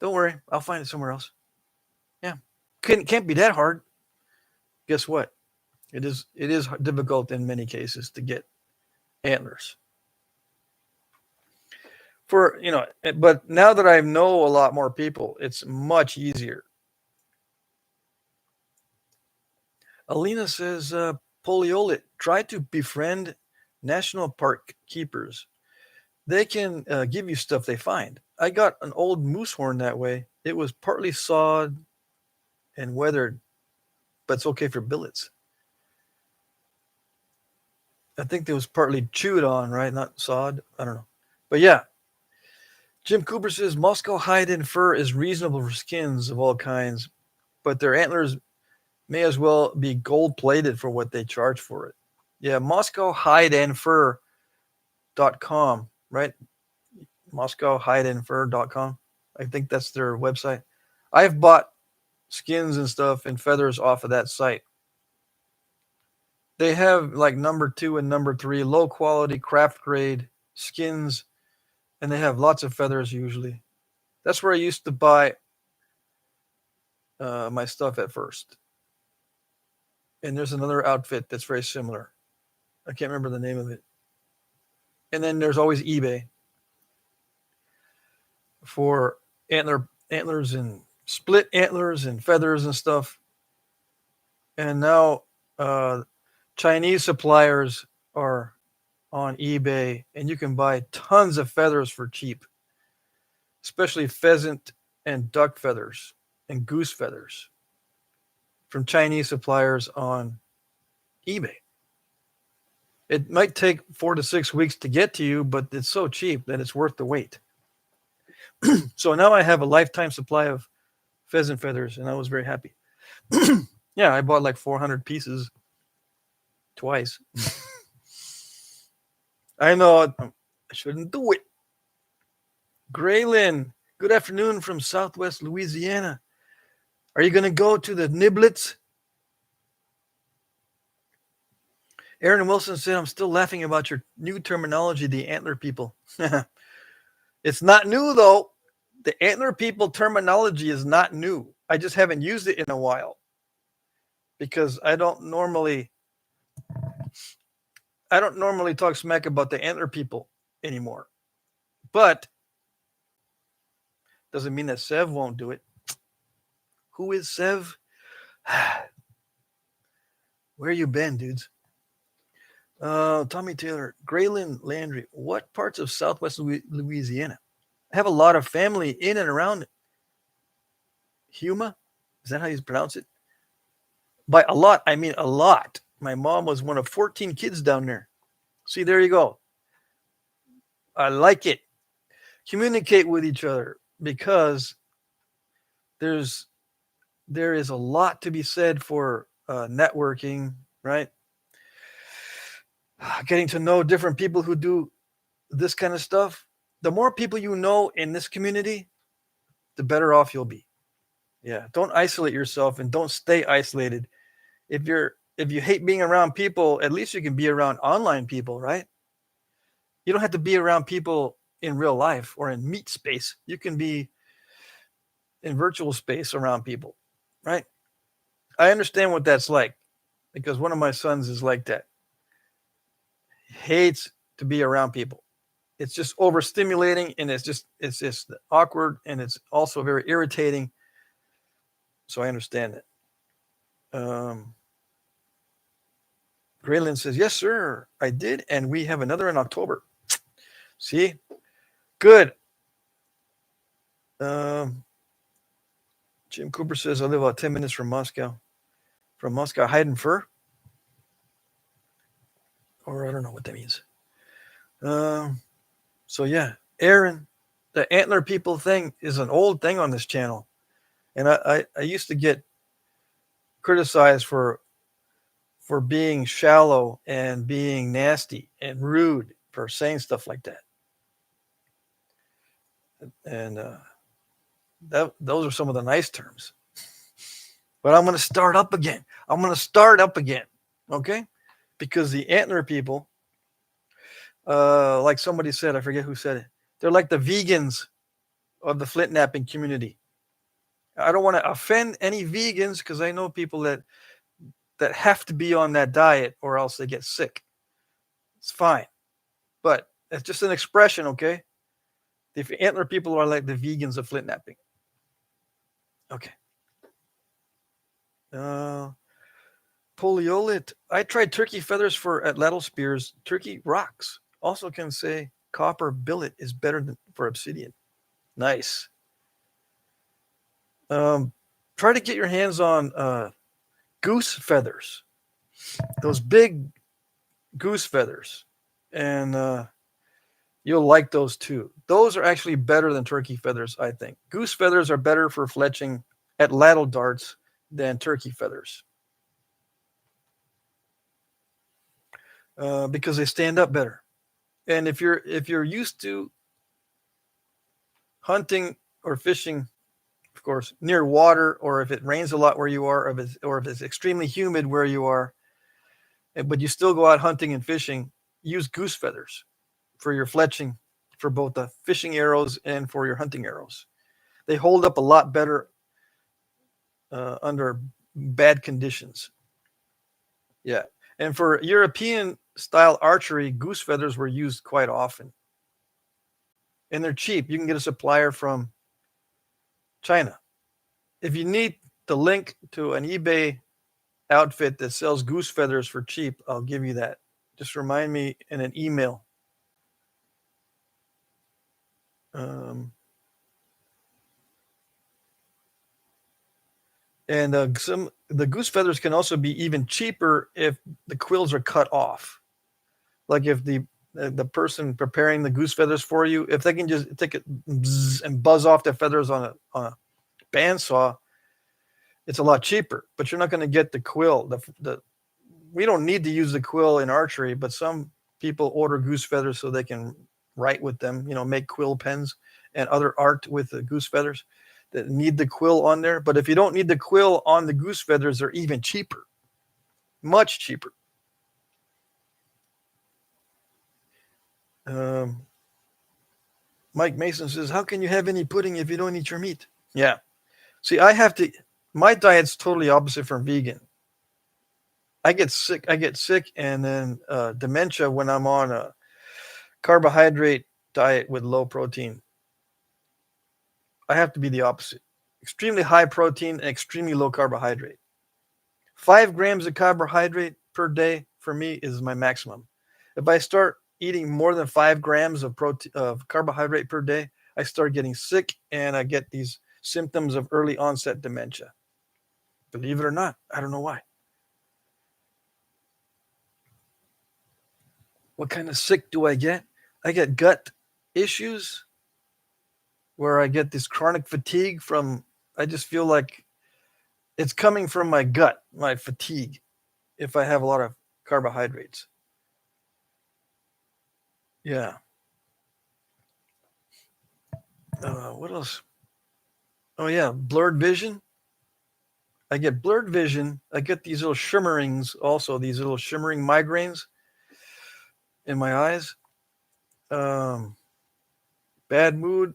Don't worry, I'll find it somewhere else. Yeah, can't be that hard. Guess what? It is difficult in many cases to get antlers. But now that I know a lot more people, it's much easier. Alina says, Poliolit, try to befriend national park keepers. They can give you stuff they find. I got an old moose horn that way. It was partly sawed and weathered, but it's okay for billets. I think it was partly chewed on, right? Not sawed. I don't know. But yeah. Jim Cooper says Moscow hide and fur is reasonable for skins of all kinds, but their antlers may as well be gold plated for what they charge for it. Yeah, Moscow hide and fur.com, right? MoscowHideandFur.com. I think that's their website. I've bought skins and stuff and feathers off of that site. They have like number 2 and number 3 low quality craft grade skins, and they have lots of feathers usually. That's where I used to buy my stuff at first. And there's another outfit that's very similar. I can't remember the name of it. And then there's always eBay for antlers and split antlers and feathers and stuff. And now Chinese suppliers are on eBay, and you can buy tons of feathers for cheap, especially pheasant and duck feathers and goose feathers from Chinese suppliers on eBay. It might take 4 to 6 weeks to get to you, but it's so cheap that it's worth the wait. So now I have a lifetime supply of pheasant feathers, and I was very happy. Yeah, I bought like 400 pieces twice. I know I shouldn't do it. Graylin, good afternoon from Southwest Louisiana. Are you going to go to the Niblets? Aaron Wilson said, I'm still laughing about your new terminology, the antler people. It's not new, though. The antler people terminology is not new. I just haven't used it in a while because I don't normally talk smack about the antler people anymore. But doesn't mean that Sev won't do it. Who is Sev? Where you been, dudes? Tommy Taylor, Graylin Landry. What parts of Southwest Louisiana? I have a lot of family in and around Huma. Is that how you pronounce it? By a lot, I mean a lot. My mom was one of 14 kids down there. See, there you go. I like it. Communicate with each other because there is a lot to be said for networking, right? Getting to know different people who do this kind of stuff. The more people you know in this community, the better off you'll be. Yeah, don't isolate yourself and don't stay isolated. If you hate being around people, at least you can be around online people, right? You don't have to be around people in real life or in meet space. You can be in virtual space around people, right? I understand what that's like because one of my sons is like that. He hates to be around people. It's just overstimulating and it's just awkward and it's also very irritating. So I understand it. Graylin says, yes, sir, I did. And we have another in October. See? Good. Jim Cooper says, I live about 10 minutes from Moscow. From Moscow, hide fur? Or I don't know what that means. So, yeah, Aaron, the antler people thing is an old thing on this channel. And I used to get criticized for being shallow and being nasty and rude for saying stuff like that. And those are some of the nice terms. But I'm going to start up again. Okay? Because the antler people, like somebody said, I forget who said it, they're like the vegans of the Flintknapping community. I don't want to offend any vegans because I know people that have to be on that diet or else they get sick. It's fine. But it's just an expression, okay? The antler people are like the vegans of Flintknapping. Okay. Poliolit. I tried turkey feathers for atlatl spears. Turkey rocks. Also can say copper billet is better for obsidian. Nice. Try to get your hands on goose feathers. Those big goose feathers. And you'll like those too. Those are actually better than turkey feathers, I think. Goose feathers are better for fletching atlatl darts than turkey feathers. Because they stand up better. And if you're used to hunting or fishing, of course, near water, or if it rains a lot where you are, or if it's extremely humid where you are, but you still go out hunting and fishing, use goose feathers for your fletching, for both the fishing arrows and for your hunting arrows. They hold up a lot better under bad conditions. Yeah. And for European style archery, goose feathers were used quite often. And they're cheap. You can get a supplier from China. If you need the link to an eBay outfit that sells goose feathers for cheap, I'll give you that. Just remind me in an email. And the goose feathers can also be even cheaper if the quills are cut off. Like if the person preparing the goose feathers for you, if they can just take it and buzz off the feathers on a bandsaw, it's a lot cheaper. But you're not going to get the quill. We don't need to use the quill in archery, but some people order goose feathers so they can write with them, make quill pens, and other art with the goose feathers that need the quill on there. But if you don't need the quill on the goose feathers, they're even cheaper, much cheaper. Mike Mason says, how can you have any pudding if you don't eat your meat? Yeah. See, my diet's totally opposite from vegan. I get sick, and then dementia when I'm on a carbohydrate diet with low protein. I have to be the opposite. Extremely high protein and extremely low carbohydrate. 5 grams of carbohydrate per day for me is my maximum. If I start eating more than 5 grams of carbohydrate per day, I start getting sick and I get these symptoms of early onset dementia. Believe it or not, I don't know why. What kind of sick do I get? I get gut issues where I get this chronic fatigue I just feel like it's coming from my gut, my fatigue, if I have a lot of carbohydrates. Yeah. What else? Oh, yeah, blurred vision. I get blurred vision. I get these little shimmerings also, these little shimmering migraines in my eyes. Bad mood.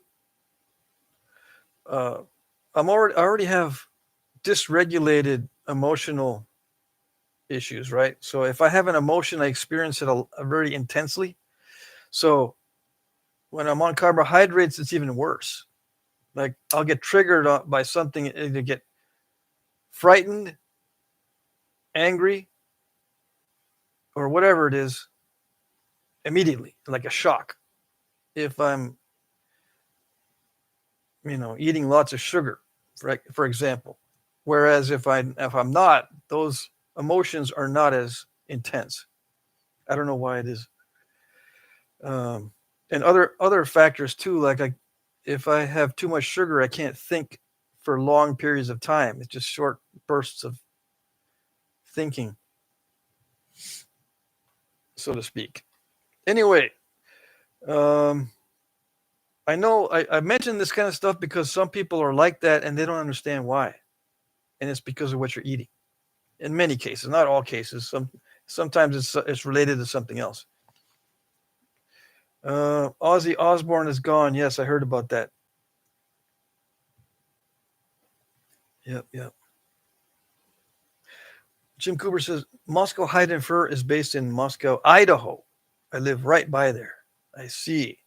I already have dysregulated emotional issues, right? So if I have an emotion, I experience it very intensely. So when I'm on carbohydrates, it's even worse. Like I'll get triggered by something, either get frightened, angry, or whatever it is, immediately, like a shock. If I'm, eating lots of sugar, for example. Whereas if I'm not, those emotions are not as intense. I don't know why it is. And other factors too, like if I have too much sugar, I can't think for long periods of time. It's just short bursts of thinking, so to speak. Anyway, I know I mentioned this kind of stuff because some people are like that and they don't understand why. And it's because of what you're eating. In many cases, not all cases. Sometimes it's related to something else. Ozzy Osbourne is gone. Yes, I heard about that. Yep. Jim Cooper says, Moscow Hide and Fur is based in Moscow, Idaho. I live right by there. I see.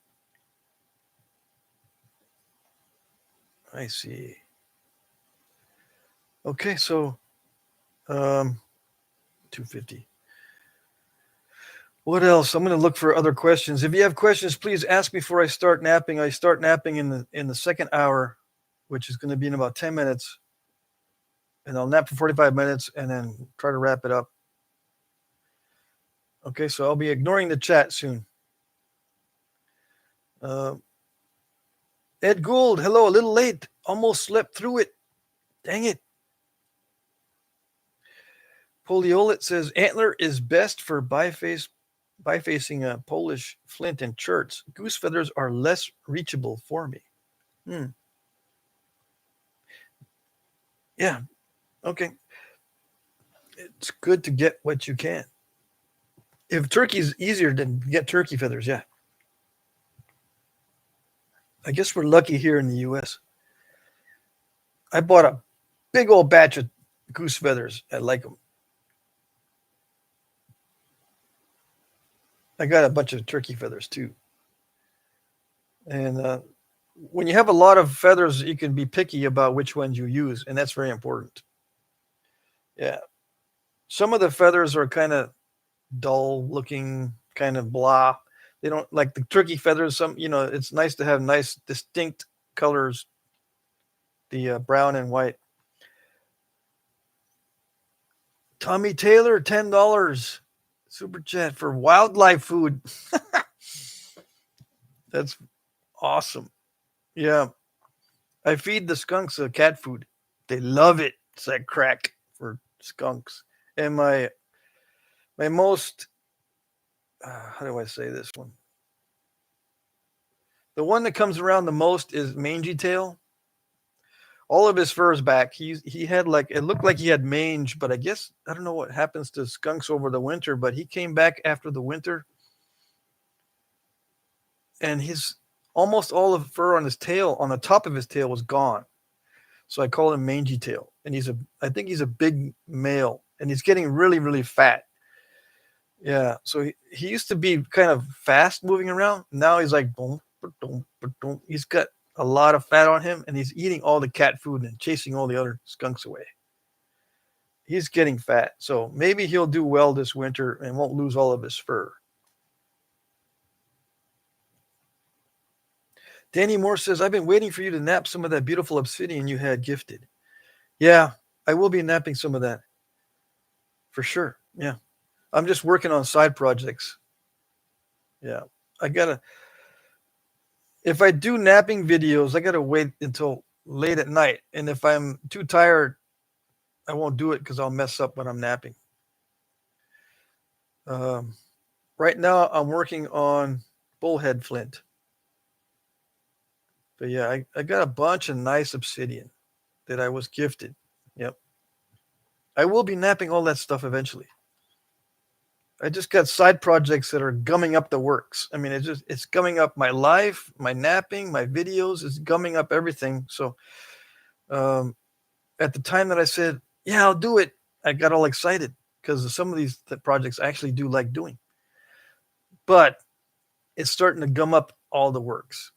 Okay, so 250. What else? I'm going to look for other questions. If you have questions, please ask before I start napping. I start napping in the second hour, which is going to be in about 10 minutes. And I'll nap for 45 minutes and then try to wrap it up. Okay, so I'll be ignoring the chat soon. Ed Gould, hello, a little late. Almost slept through it. Dang it. Poliolet says, antler is best for bifacing a Polish flint and cherts. Goose feathers are less reachable for me. Yeah, okay. It's good to get what you can. If turkey's easier, then get turkey feathers, yeah. I guess we're lucky here in the U.S. I bought a big old batch of goose feathers. I like them. I got a bunch of turkey feathers too. And when you have a lot of feathers, you can be picky about which ones you use, and that's very important. Yeah. Some of the feathers are kind of dull looking, kind of blah. They don't like the turkey feathers. It's nice to have nice, distinct colors, the brown and white. Tommy Taylor, $10 super chat for wildlife food. That's awesome. Yeah. I feed the skunks cat food. They love it. It's like crack for skunks. And my most, how do I say this one? The one that comes around the most is mangy tail. All of his fur is back. He had like, it looked like he had mange, but I guess I don't know what happens to skunks over the winter, but he came back after the winter, and his almost all of the fur on his tail, on the top of his tail, was gone. So I call him mangy tail, and I think he's a big male, and he's getting really, really fat. Yeah, so he used to be kind of fast moving around. Now he's like boom, boom, boom. He's got a lot of fat on him, and he's eating all the cat food and chasing all the other skunks away. He's getting fat, so maybe he'll do well this winter and won't lose all of his fur. Danny Moore says, I've been waiting for you to nap some of that beautiful obsidian you had gifted. Yeah, I will be napping some of that. For sure. Yeah. I'm just working on side projects. Yeah. If I do napping videos, I gotta wait until late at night. And if I'm too tired, I won't do it because I'll mess up when I'm napping. Right now, I'm working on bullhead flint. But yeah, I got a bunch of nice obsidian that I was gifted. Yep. I will be napping all that stuff eventually. I just got side projects that are gumming up the works. I mean, it's gumming up my life, my napping, my videos. It's gumming up everything. So, at the time that I said, "Yeah, I'll do it," I got all excited because some of these projects I actually do like doing. But it's starting to gum up all the works.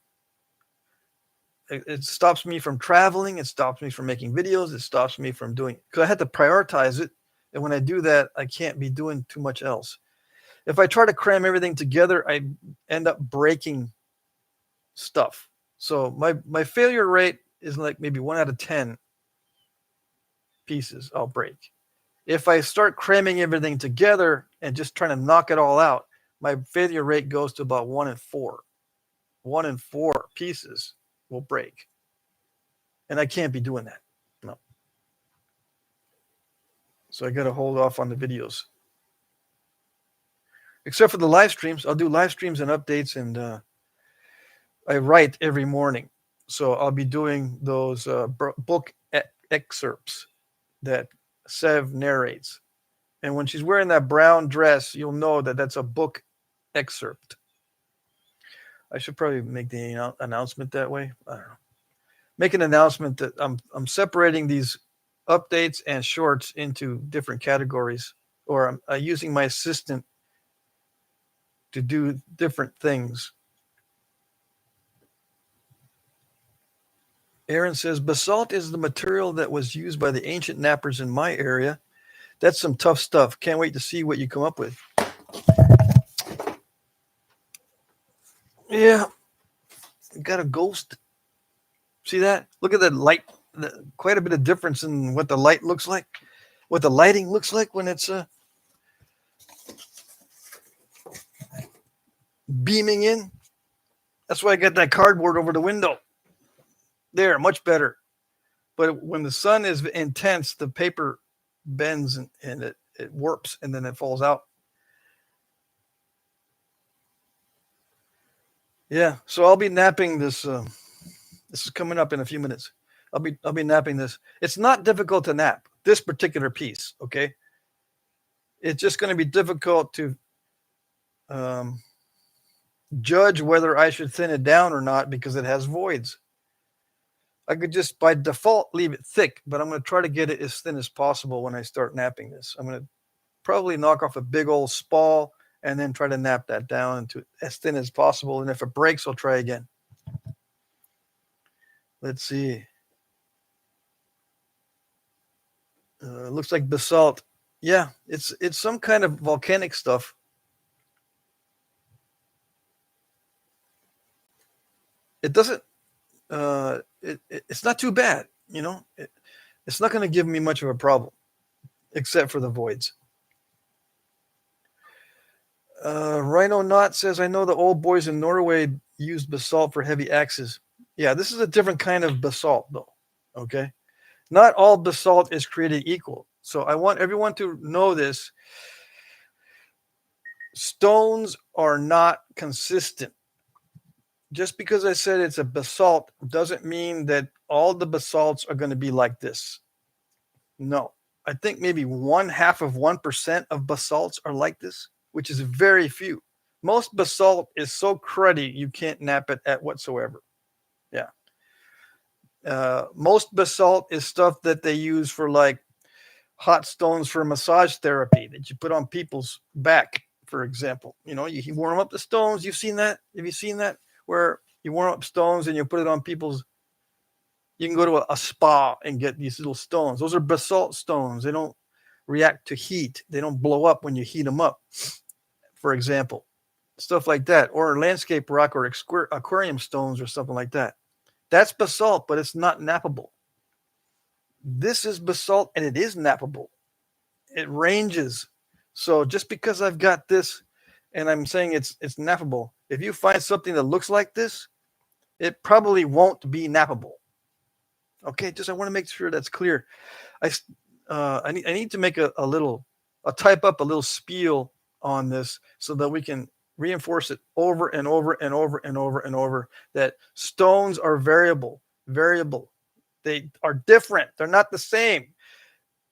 It stops me from traveling. It stops me from making videos. It stops me from doing, because I had to prioritize it. And when I do that, I can't be doing too much else. If I try to cram everything together, I end up breaking stuff. So my failure rate is like maybe 1 out of 10 pieces I'll break. If I start cramming everything together and just trying to knock it all out, my failure rate goes to about 1 in 4. 1 in 4 pieces will break. And I can't be doing that. No. So I got to hold off on the videos. Except for the live streams. I'll do live streams and updates, and I write every morning. So I'll be doing those book excerpts that Sev narrates. And when she's wearing that brown dress, you'll know that that's a book excerpt. I should probably make the announcement that way. I don't know. Make an announcement that I'm separating these updates and shorts into different categories, or I'm using my assistant to do different things. Aaron says, basalt is the material that was used by the ancient nappers in my area. That's some tough stuff. Can't wait to see what you come up with. Yeah. Got a ghost. See that? Look at that light. Quite a bit of difference in what the light looks like. What the lighting looks like when it's beaming in. That's why I got that cardboard over the window. There, much better. But when the sun is intense, the paper bends and it warps, and then it falls out. Yeah, so I'll be napping this. This is coming up in a few minutes. I'll be napping this. It's not difficult to nap this particular piece. Okay, it's just going to be difficult to judge whether I should thin it down or not because it has voids. I could just by default leave it thick, but I'm going to try to get it as thin as possible when I start napping this. I'm going to probably knock off a big old spall and then try to nap that down into as thin as possible. And if it breaks, I'll try again. Let's see. Looks like basalt. Yeah, it's some kind of volcanic stuff. It doesn't. It's not too bad. You know, it's not going to give me much of a problem, except for the voids. Rhino Knot says, I know the old boys in Norway used basalt for heavy axes. Yeah, this is a different kind of basalt, though. Okay. Not all basalt is created equal. So I want everyone to know this. Stones are not consistent. just because I said it's a basalt doesn't mean that all the basalts are going to be like this. No. I think maybe 0.5% of basalts are like this, which is very few. Most basalt is so cruddy you can't nap it at whatsoever. Yeah. Most basalt is stuff that they use for like hot stones for massage therapy that you put on people's back, for example. You warm up the stones. You've seen that? Have you seen that? Where you warm up stones and you put it on people's. You can go to a spa and get these little stones. Those are basalt stones. They don't react to heat. They don't blow up when you heat them up, for example. Stuff like that. Or landscape rock or aquarium stones or something like that. That's basalt, but it's not nappable. This is basalt and it is nappable. It ranges. So just because I've got this and I'm saying it's nappable, if you find something that looks like this, it probably won't be nappable. Okay, I want to make sure that's clear. I need to make a type up a little spiel on this so that we can reinforce it over and over and over and over and over that stones are variable. They are different. They're not the same.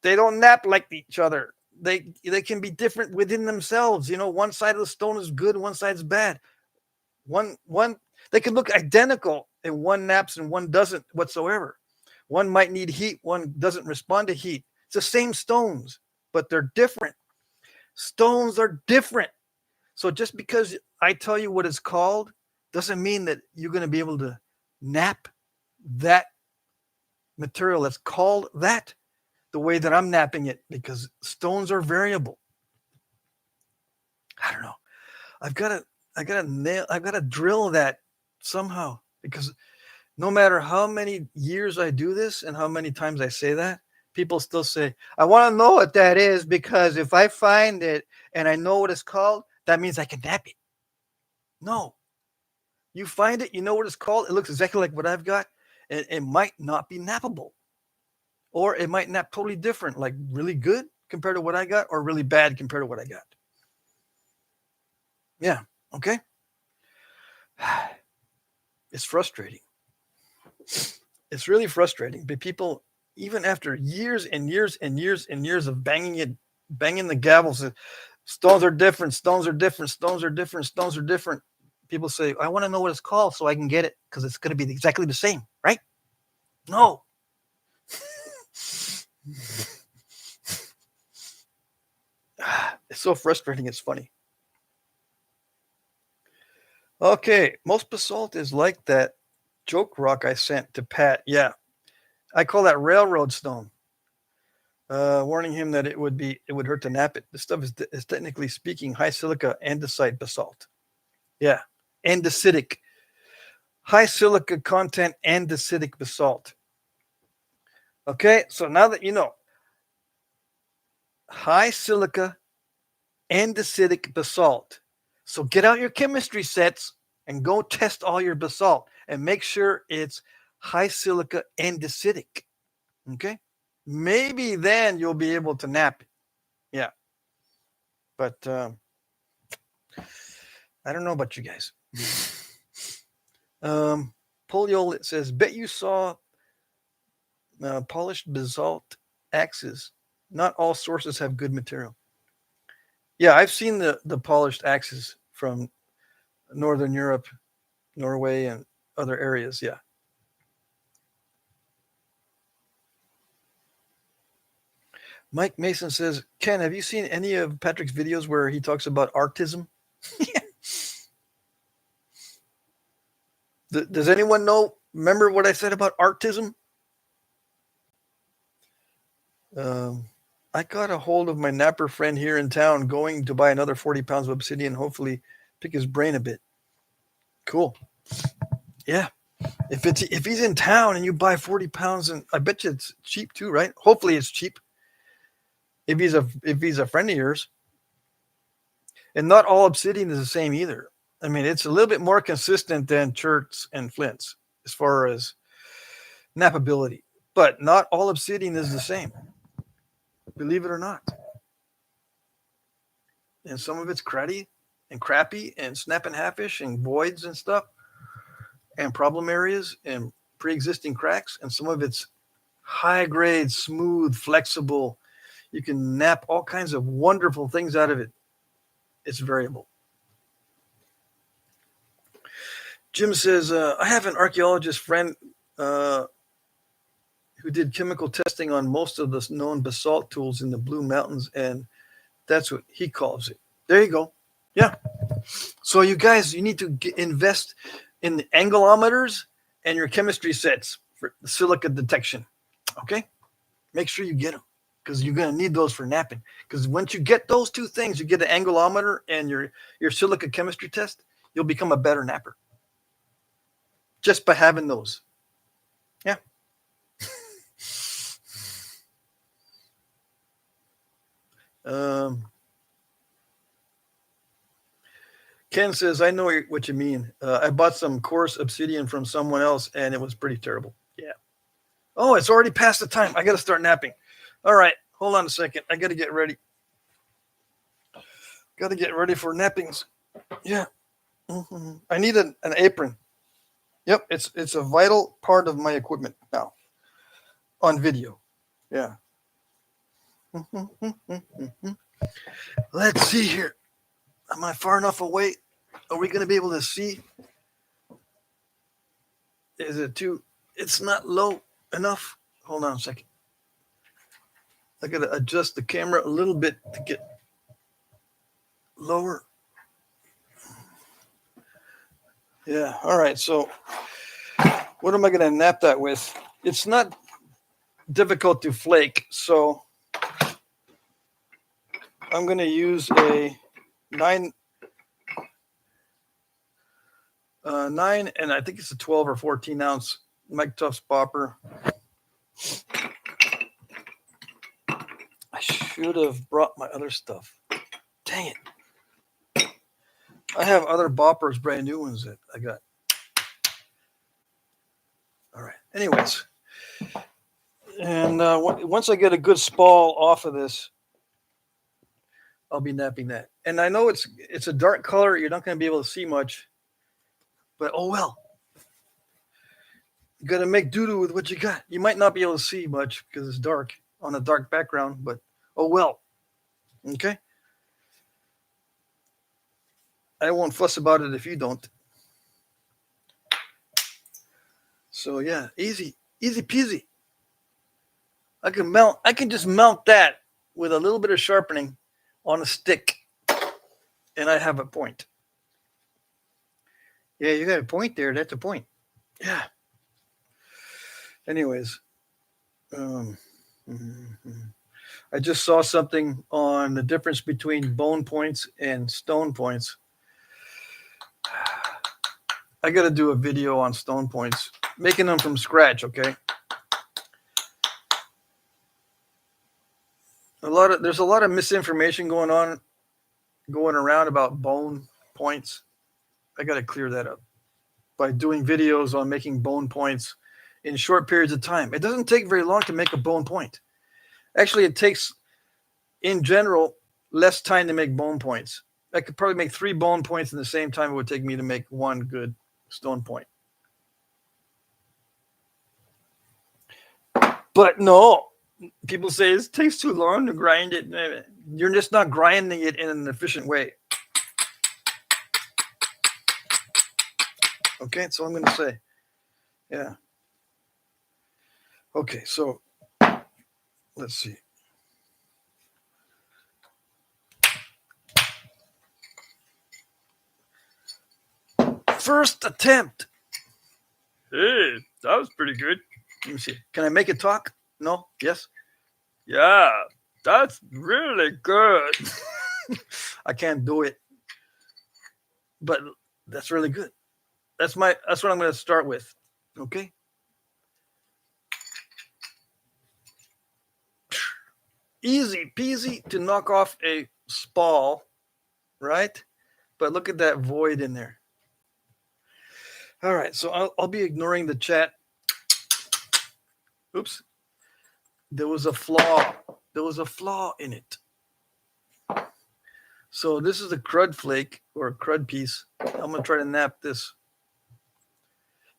They don't nap like each other. They can be different within themselves. One side of the stone is good, one side's bad. One they can look identical and one naps and one doesn't whatsoever. One might need heat, one doesn't respond to heat. It's the same stones, but they're different. Stones are different. So just because I tell you what it's called doesn't mean that you're going to be able to nap that material that's called that the way that I'm napping it, because stones are variable. I don't know. I've got to drill that somehow, because no matter how many years I do this and how many times I say that, people still say, I want to know what that is, because if I find it and I know what it's called, that means I can nap it. No. You find it, you know what it's called, it looks exactly like what I've got, and it might not be nappable. Or it might nap totally different, like really good compared to what I got, or really bad compared to what I got. Yeah, okay? It's frustrating. It's really frustrating. But people, even after years and years and years and years of banging the gavels, stones are different, stones are different, stones are different, stones are different. People say, I want to know what it's called so I can get it, because it's going to be exactly the same, right? No. It's so frustrating, it's funny. Okay, most basalt is like that joke rock I sent to Pat. Yeah, I call that railroad stone. Warning him that it would hurt to nap it. This stuff is technically speaking high silica andesite basalt. Yeah, andesitic. High silica content andesitic basalt. Okay, so now that you know, high silica andesitic basalt. So get out your chemistry sets and go test all your basalt and make sure it's high silica andesitic. Okay? Maybe then you'll be able to nap it. Yeah. But I don't know about you guys. Polio says, bet you saw polished basalt axes. Not all sources have good material. Yeah, I've seen the polished axes from Northern Europe, Norway, and other areas. Yeah. Mike Mason says, Ken, have you seen any of Patrick's videos where he talks about arctism? Does anyone remember what I said about arctism? I got a hold of my napper friend here in town, going to buy another 40 pounds of obsidian, hopefully pick his brain a bit. Cool. Yeah. If he's in town and you buy 40 pounds, and I bet you it's cheap too, right? Hopefully it's cheap. If he's a friend of yours. And not all obsidian is the same either. I mean, it's a little bit more consistent than cherts and flints as far as nappability. But not all obsidian is the same. Believe it or not. And some of it's cruddy and crappy and snapping halfish and voids and stuff. and problem areas and pre-existing cracks, and some of it's high grade, smooth, flexible. You can nap all kinds of wonderful things out of it. It's variable. Jim says, I have an archaeologist friend who did chemical testing on most of the known basalt tools in the Blue Mountains, and that's what he calls it. There you go. Yeah. So you guys, you need to invest in the angulometers and your chemistry sets for silica detection. Okay? Make sure you get them because you're going to need those for napping. Because once you get those two things, you get an angulometer and your silica chemistry test, you'll become a better napper just by having those. Yeah. Ken says, I know what you mean. I bought some coarse obsidian from someone else, and it was pretty terrible. Yeah. Oh, it's already past the time. I got to start napping. All right. Hold on a second. I got to get ready. Got to get ready for nappings. Yeah. Mm-hmm. I need an apron. Yep. It's a vital part of my equipment now on video. Yeah. Let's see here. Am I far enough away? Are we going to be able to see? Is it too? It's not low enough. Hold on a second. I got to adjust the camera a little bit to get lower. Yeah. All right. So what am I going to nap that with? It's not difficult to flake. So I'm going to use a 9, and I think it's a 12 or 14 ounce Mike Tufts bopper. I should have brought my other stuff. Dang it. I have other boppers, brand new ones that I got. All right. Anyways. And once I get a good spall off of this, I'll be napping that. And I know it's a dark color. You're not going to be able to see much. But oh well. You got to make doo-doo with what you got. You might not be able to see much because it's dark on a dark background. But oh well. Okay? I won't fuss about it if you don't. So yeah, easy peasy. I can just mount that with a little bit of sharpening on a stick, and I have a point. Yeah, you got a point there. That's a point. Yeah. Anyways, I just saw something on the difference between bone points and stone points. I got to do a video on stone points, making them from scratch, okay? There's a lot of misinformation going around about bone points. I got to clear that up by doing videos on making bone points in short periods of time. It doesn't take very long to make a bone point. Actually, it takes, in general, less time to make bone points. I could probably make 3 bone points in the same time it would take me to make 1 good stone point. But no, people say it takes too long to grind it. You're just not grinding it in an efficient way. Okay, that's all I'm going to say. Yeah. Okay, so let's see. First attempt. Hey, that was pretty good. Let me see. Can I make it talk? No? Yes? Yeah, that's really good. I can't do it. But that's really good. That's what I'm going to start with. Okay? Easy peasy to knock off a spall, right? But look at that void in there. All right, so I'll be ignoring the chat. Oops. There was a flaw. There was a flaw in it. So this is a crud flake or a crud piece. I'm going to try to nap this.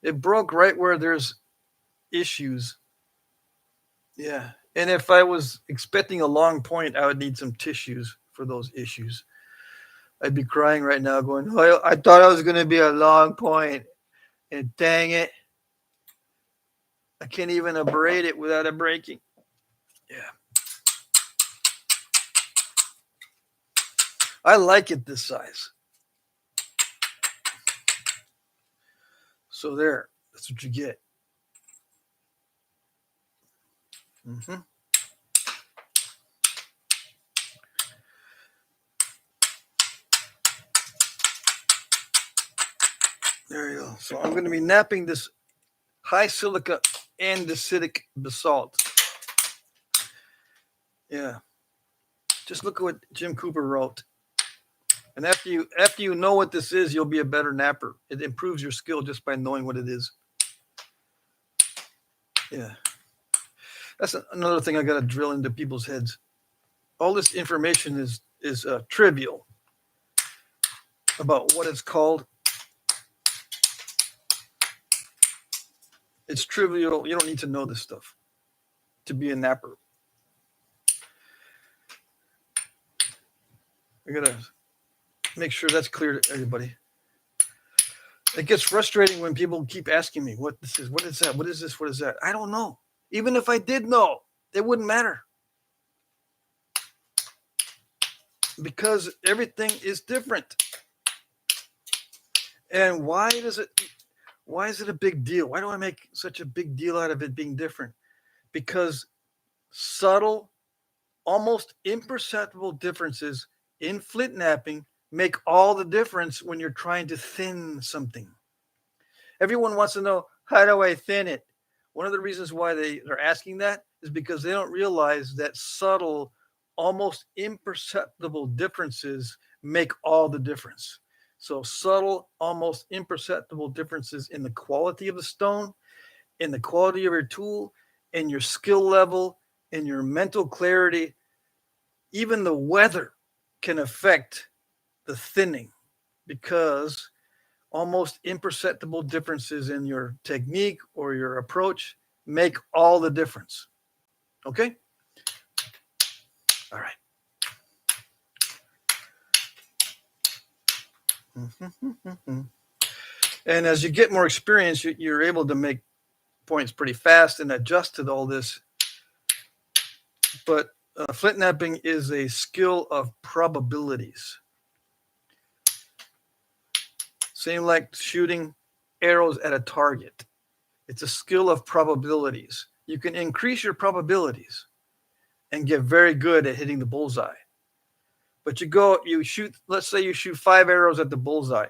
It broke right where there's issues. Yeah. And if I was expecting a long point, I would need some tissues for those issues. I'd be crying right now going, oh, I thought I was going to be a long point. And dang it, I can't even abrade it without it breaking. Yeah. I like it this size. So there, that's what you get. Mm-hmm. There you go. So I'm going to be knapping this high silica andesitic basalt. Yeah. Just look at what Jim Cooper wrote. And after you know what this is, you'll be a better napper. It improves your skill just by knowing what it is. Yeah. That's another thing I got to drill into people's heads. All this information is trivial about what it's called. It's trivial. You don't need to know this stuff to be a napper. I got to make sure that's clear to everybody. It gets frustrating when people keep asking me what this is. What is that? What is this? What is that? I don't know. Even if I did know, it wouldn't matter. Because everything is different. And why is it a big deal? Why do I make such a big deal out of it being different? Because subtle, almost imperceptible differences in Flintknapping make all the difference when you're trying to thin something. Everyone wants to know, how do I thin it? One of the reasons why they're asking that is because they don't realize that subtle, almost imperceptible differences make all the difference. So subtle, almost imperceptible differences in the quality of the stone, in the quality of your tool, in your skill level, in your mental clarity. Even the weather can affect the thinning because almost imperceptible differences in your technique or your approach make all the difference. Okay? All right. And as you get more experience, you're able to make points pretty fast and adjust to all this. But Flintknapping is a skill of probabilities. Same like shooting arrows at a target. It's a skill of probabilities. You can increase your probabilities and get very good at hitting the bullseye. But you shoot, let's say you shoot 5 arrows at the bullseye.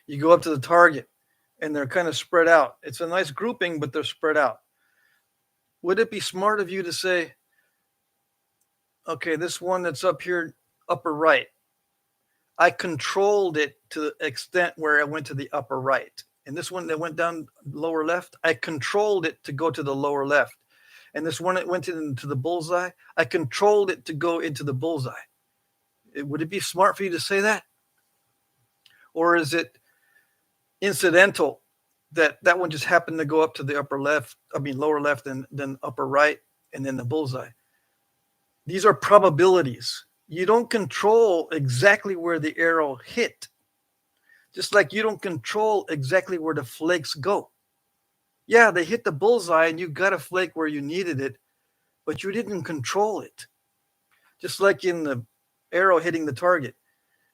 You go up to the target and they're kind of spread out. It's a nice grouping, but they're spread out. Would it be smart of you to say, okay, this one that's up here, upper right, I controlled it to the extent where I went to the upper right. And this one that went down lower left, I controlled it to go to the lower left. And this one that went into the bullseye, I controlled it to go into the bullseye. Would it be smart for you to say that? Or is it incidental that one just happened to go up to the lower left and then upper right and then the bullseye? These are probabilities. You don't control exactly where the arrow hit. Just like you don't control exactly where the flakes go. Yeah, they hit the bullseye and you got a flake where you needed it, but you didn't control it. Just like in the arrow hitting the target.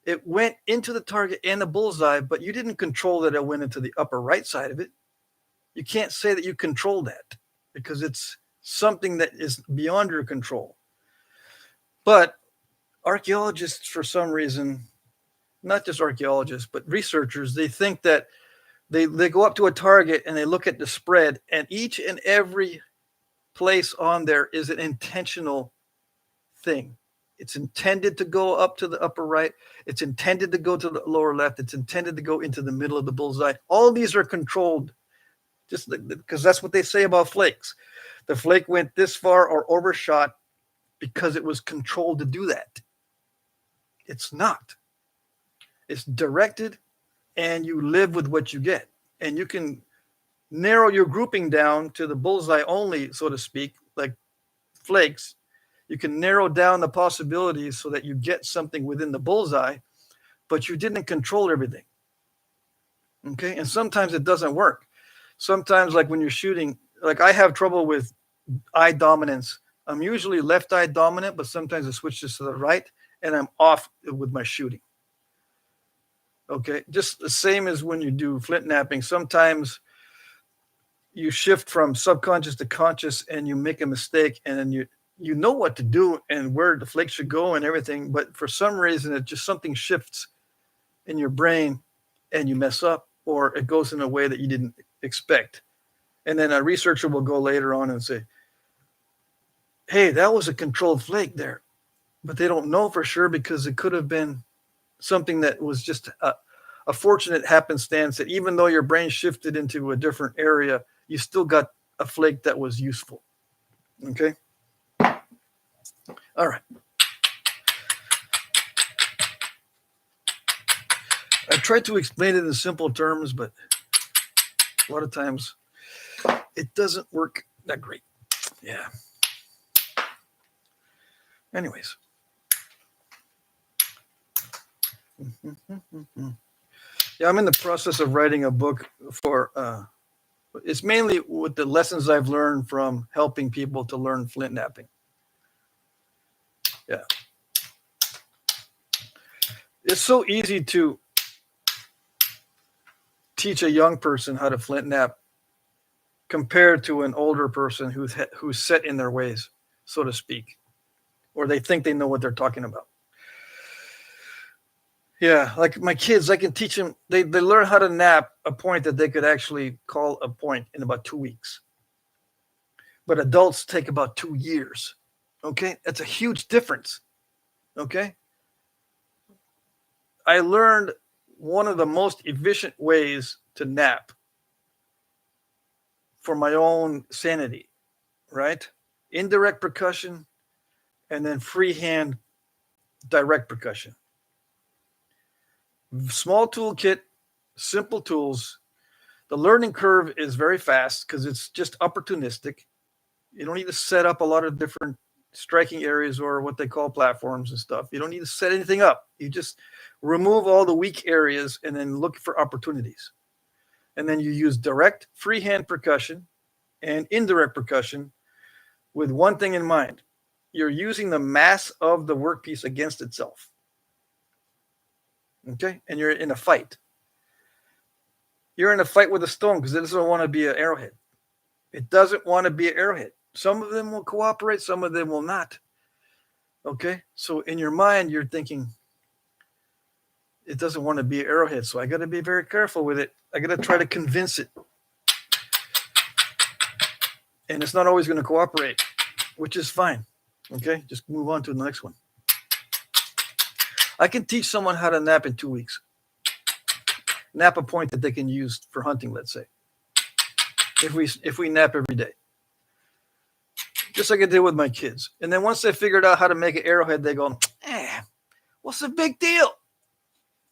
It went into the target and the bullseye, but you didn't control that it went into the upper right side of it. You can't say that you control that because it's something that is beyond your control. But archaeologists, for some reason, not just archaeologists, but researchers, they think that they go up to a target and they look at the spread, and each and every place on there is an intentional thing. It's intended to go up to the upper right. It's intended to go to the lower left. It's intended to go into the middle of the bullseye. All of these are controlled just because that's what they say about flakes. The flake went this far or overshot because it was controlled to do that. It's not. It's directed, and you live with what you get. and you can narrow your grouping down to the bullseye only, so to speak, like flakes. You can narrow down the possibilities so that you get something within the bullseye, but you didn't control everything. Okay, and sometimes it doesn't work. Sometimes, like when you're shooting, like I have trouble with eye dominance. I'm usually left eye dominant, but sometimes it switches to the right, and I'm off with my shooting. Okay, just the same as when you do flint napping. Sometimes you shift from subconscious to conscious, and you make a mistake, and then you know what to do and where the flake should go and everything, but for some reason, it just something shifts in your brain, and you mess up, or it goes in a way that you didn't expect. And then a researcher will go later on and say, hey, that was a controlled flake there. But they don't know for sure because it could have been something that was just a fortunate happenstance that even though your brain shifted into a different area, you still got a flake that was useful. Okay? All right. I tried to explain it in simple terms, but a lot of times it doesn't work that great. Yeah. Anyways. Yeah, I'm in the process of writing a book for, it's mainly with the lessons I've learned from helping people to learn flint napping. Yeah. It's so easy to teach a young person how to flint nap compared to an older person who's set in their ways, so to speak, or they think they know what they're talking about. Yeah, like my kids, I can teach them, they learn how to nap a point that they could actually call a point in about 2 weeks. But adults take about 2 years. Okay, that's a huge difference. Okay. I learned one of the most efficient ways to nap for my own sanity, right? Indirect percussion and then freehand direct percussion. Small toolkit, simple tools. The learning curve is very fast because it's just opportunistic. You don't need to set up a lot of different striking areas or what they call platforms and stuff. You don't need to set anything up. You just remove all the weak areas and then look for opportunities. And then you use direct freehand percussion and indirect percussion with one thing in mind. You're using the mass of the workpiece against itself. Okay? And you're in a fight. You're in a fight with a stone because it doesn't want to be an arrowhead. It doesn't want to be an arrowhead. Some of them will cooperate, some of them will not. Okay? So in your mind, you're thinking, it doesn't want to be an arrowhead, so I got to be very careful with it. I got to try to convince it. And it's not always going to cooperate, which is fine. Okay? Just move on to the next one. I can teach someone how to nap in 2 weeks. Nap a point that they can use for hunting, let's say. If we nap every day. Just like I did with my kids. And then once they figured out how to make an arrowhead, they go, what's the big deal?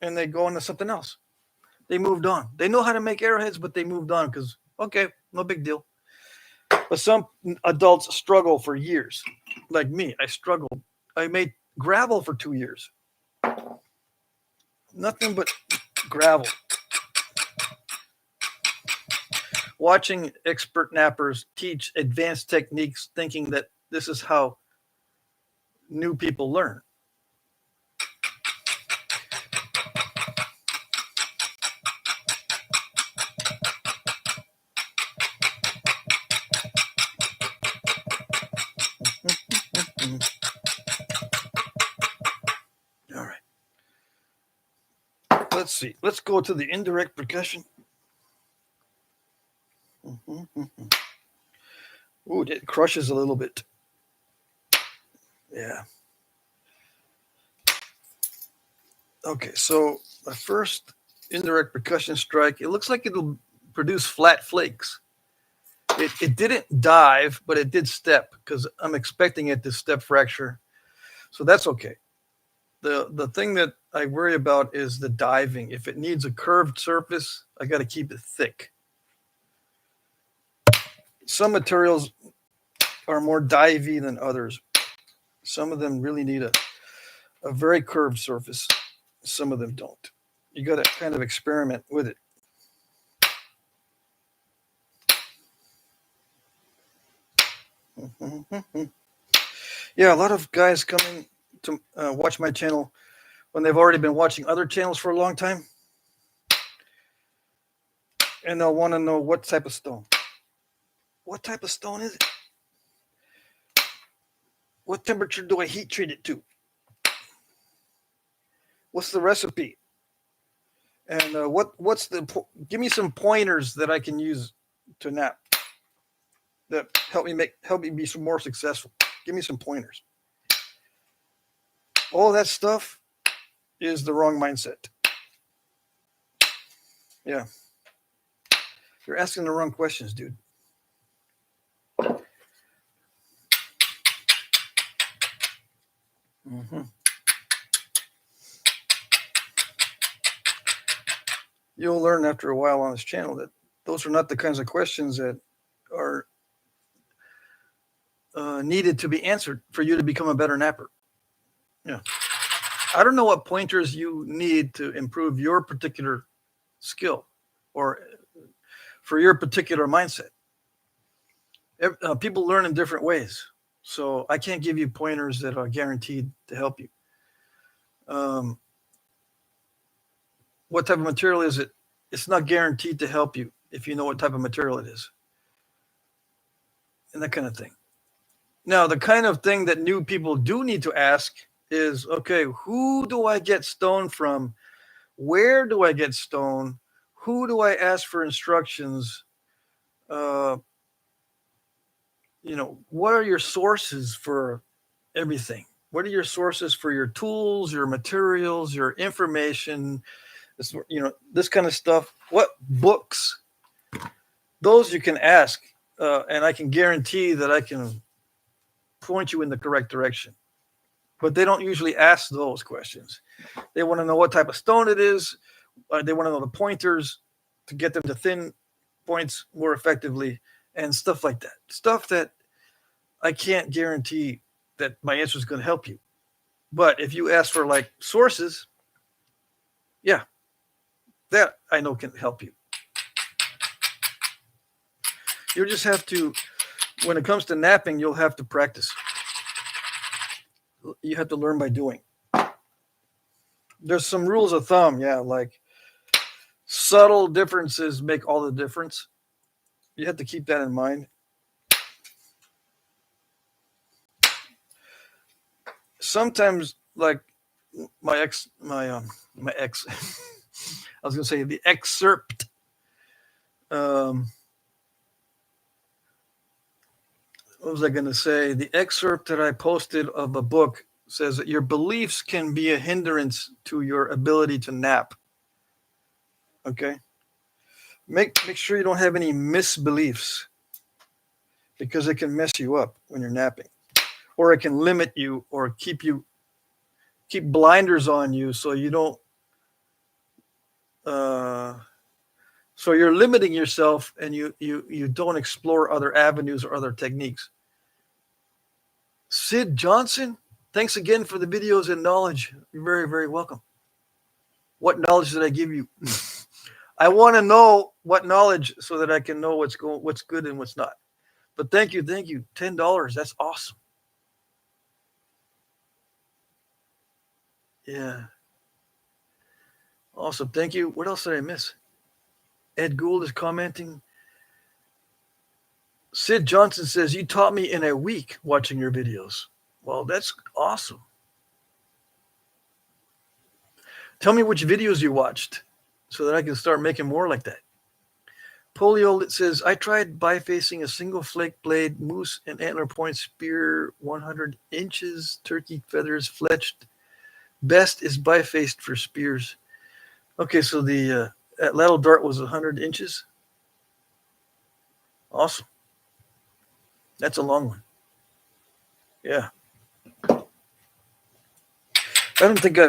And they go into something else. They moved on. They know how to make arrowheads, but they moved on because, okay, no big deal. But some adults struggle for years. Like me, I struggled. I made gravel for 2 years. Nothing but gravel. Watching expert nappers teach advanced techniques, thinking that this is how new people learn. All right. Let's see. Let's go to the indirect percussion. Ooh, it crushes a little bit. Yeah. Okay, so the first indirect percussion strike, it looks like it'll produce flat flakes. It didn't dive, but it did step because I'm expecting it to step fracture. So that's okay. The thing that I worry about is the diving. If it needs a curved surface, I got to keep it thick. Some materials are more divey than others. Some of them really need a very curved surface. Some of them don't. You got to kind of experiment with it. Yeah, a lot of guys coming to watch my channel when they've already been watching other channels for a long time. And they'll want to know what type of stone. What type of stone is it? What temperature do I heat treat it to? What's the recipe? And give me some pointers that I can use to nap that help me be more successful. Give me some pointers. All that stuff is the wrong mindset. Yeah. You're asking the wrong questions, dude. Mm-hmm. You'll learn after a while on this channel that those are not the kinds of questions that are needed to be answered for you to become a better napper. Yeah. I don't know what pointers you need to improve your particular skill or for your particular mindset. People learn in different ways. So I can't give you pointers that are guaranteed to help you. What type of material is it? It's not guaranteed to help you if you know what type of material it is. And that kind of thing. Now, the kind of thing that new people do need to ask is, okay, who do I get stone from? Where do I get stone? Who do I ask for instructions? What are your sources for everything? What are your sources for your tools, your materials, your information? This kind of stuff. What books? Those you can ask, and I can guarantee that I can point you in the correct direction. But they don't usually ask those questions. They want to know what type of stone it is. They want to know the pointers to get them to thin points more effectively and stuff like that. Stuff that I can't guarantee that my answer is going to help you. But if you ask for like sources, yeah, that I know can help you. You just have to, when it comes to napping, you'll have to practice. You have to learn by doing. There's some rules of thumb, yeah, like subtle differences make all the difference. You have to keep that in mind. Sometimes, like my ex, I was gonna say the excerpt. What was I gonna say? The excerpt that I posted of a book says that your beliefs can be a hindrance to your ability to nap. Okay. Make sure you don't have any misbeliefs, because it can mess you up when you're napping, or it can limit you or keep blinders on you so you don't. So you're limiting yourself, and you don't explore other avenues or other techniques. Sid Johnson, thanks again for the videos and knowledge. You're very, very welcome. What knowledge did I give you? I want to know what knowledge so that I can know what's good and what's not. But thank you. $10. That's awesome. Yeah. Awesome. Thank you. What else did I miss? Ed Gould is commenting. Sid Johnson says, you taught me in a week watching your videos. Well, that's awesome. Tell me which videos you watched so that I can start making more like that. Polio says, I tried bifacing a single flake blade, moose and antler point spear, 100 inches, turkey feathers fletched. Best is bifaced for spears. Okay, so the lateral dart was 100 inches. Awesome. That's a long one. Yeah. I don't think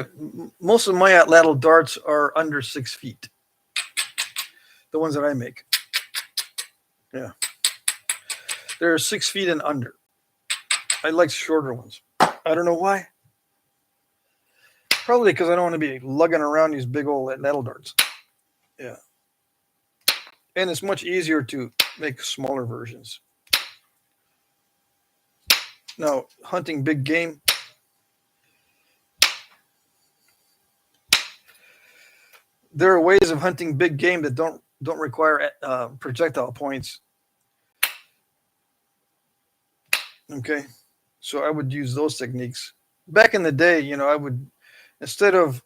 most of my lateral darts are under 6 feet. The ones that I make. Yeah. They're 6 feet and under. I like shorter ones. I don't know why. Probably because I don't want to be lugging around these big old lateral darts. Yeah. And it's much easier to make smaller versions. Now, hunting big game. There are ways of hunting big game that don't require projectile points. Okay, so I would use those techniques. Back in the day, I would, instead of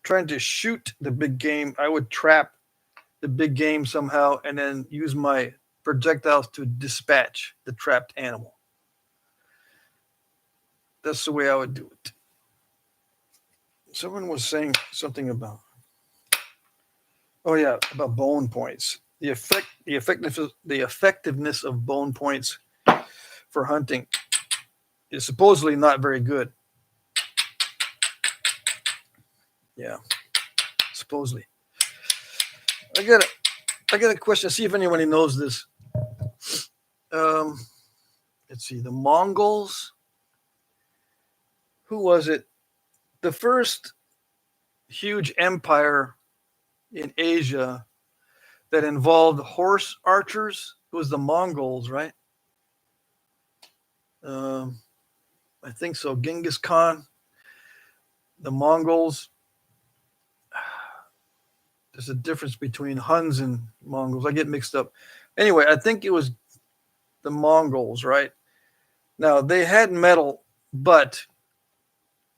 trying to shoot the big game, I would trap the big game somehow and then use my projectiles to dispatch the trapped animal. That's the way I would do it. Someone was saying something about, about bone points. The effectiveness of bone points for hunting is supposedly not very good. Yeah, supposedly. I got a question. See if anybody knows this. Let's see. The Mongols. Who was it? The first huge empire in Asia that involved horse archers. It was the Mongols, right? I think so. Genghis Khan, the Mongols. There's a difference between Huns and Mongols. I get mixed up. Anyway, I think it was the Mongols, right? Now, they had metal, but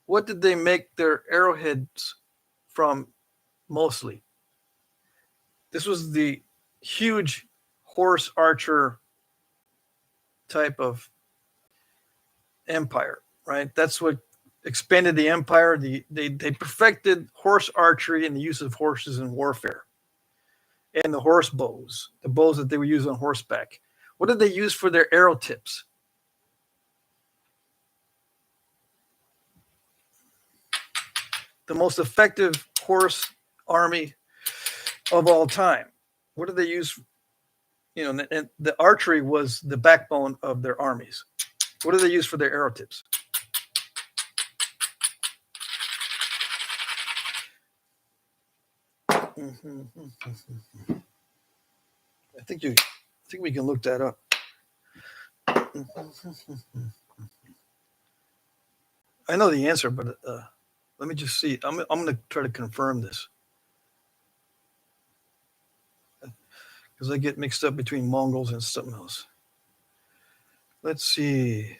what did they make their arrowheads from mostly? This was the huge horse archer type of empire, right? That's what expanded the empire. They perfected horse archery and the use of horses in warfare. And the horse bows, the bows that they would use on horseback. What did they use for their arrow tips? The most effective horse army of all time. What did they use? And the archery was the backbone of their armies. What did they use for their arrow tips? I think we can look that up. I know the answer, but let me just see. I'm going to try to confirm this because I get mixed up between Mongols and something else. Let's see.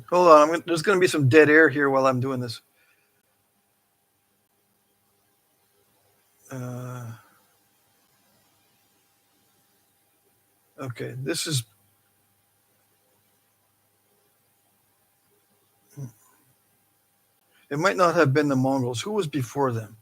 Hold on. There's going to be some dead air here while I'm doing this. Okay, this is. It might not have been the Mongols. Who was before them?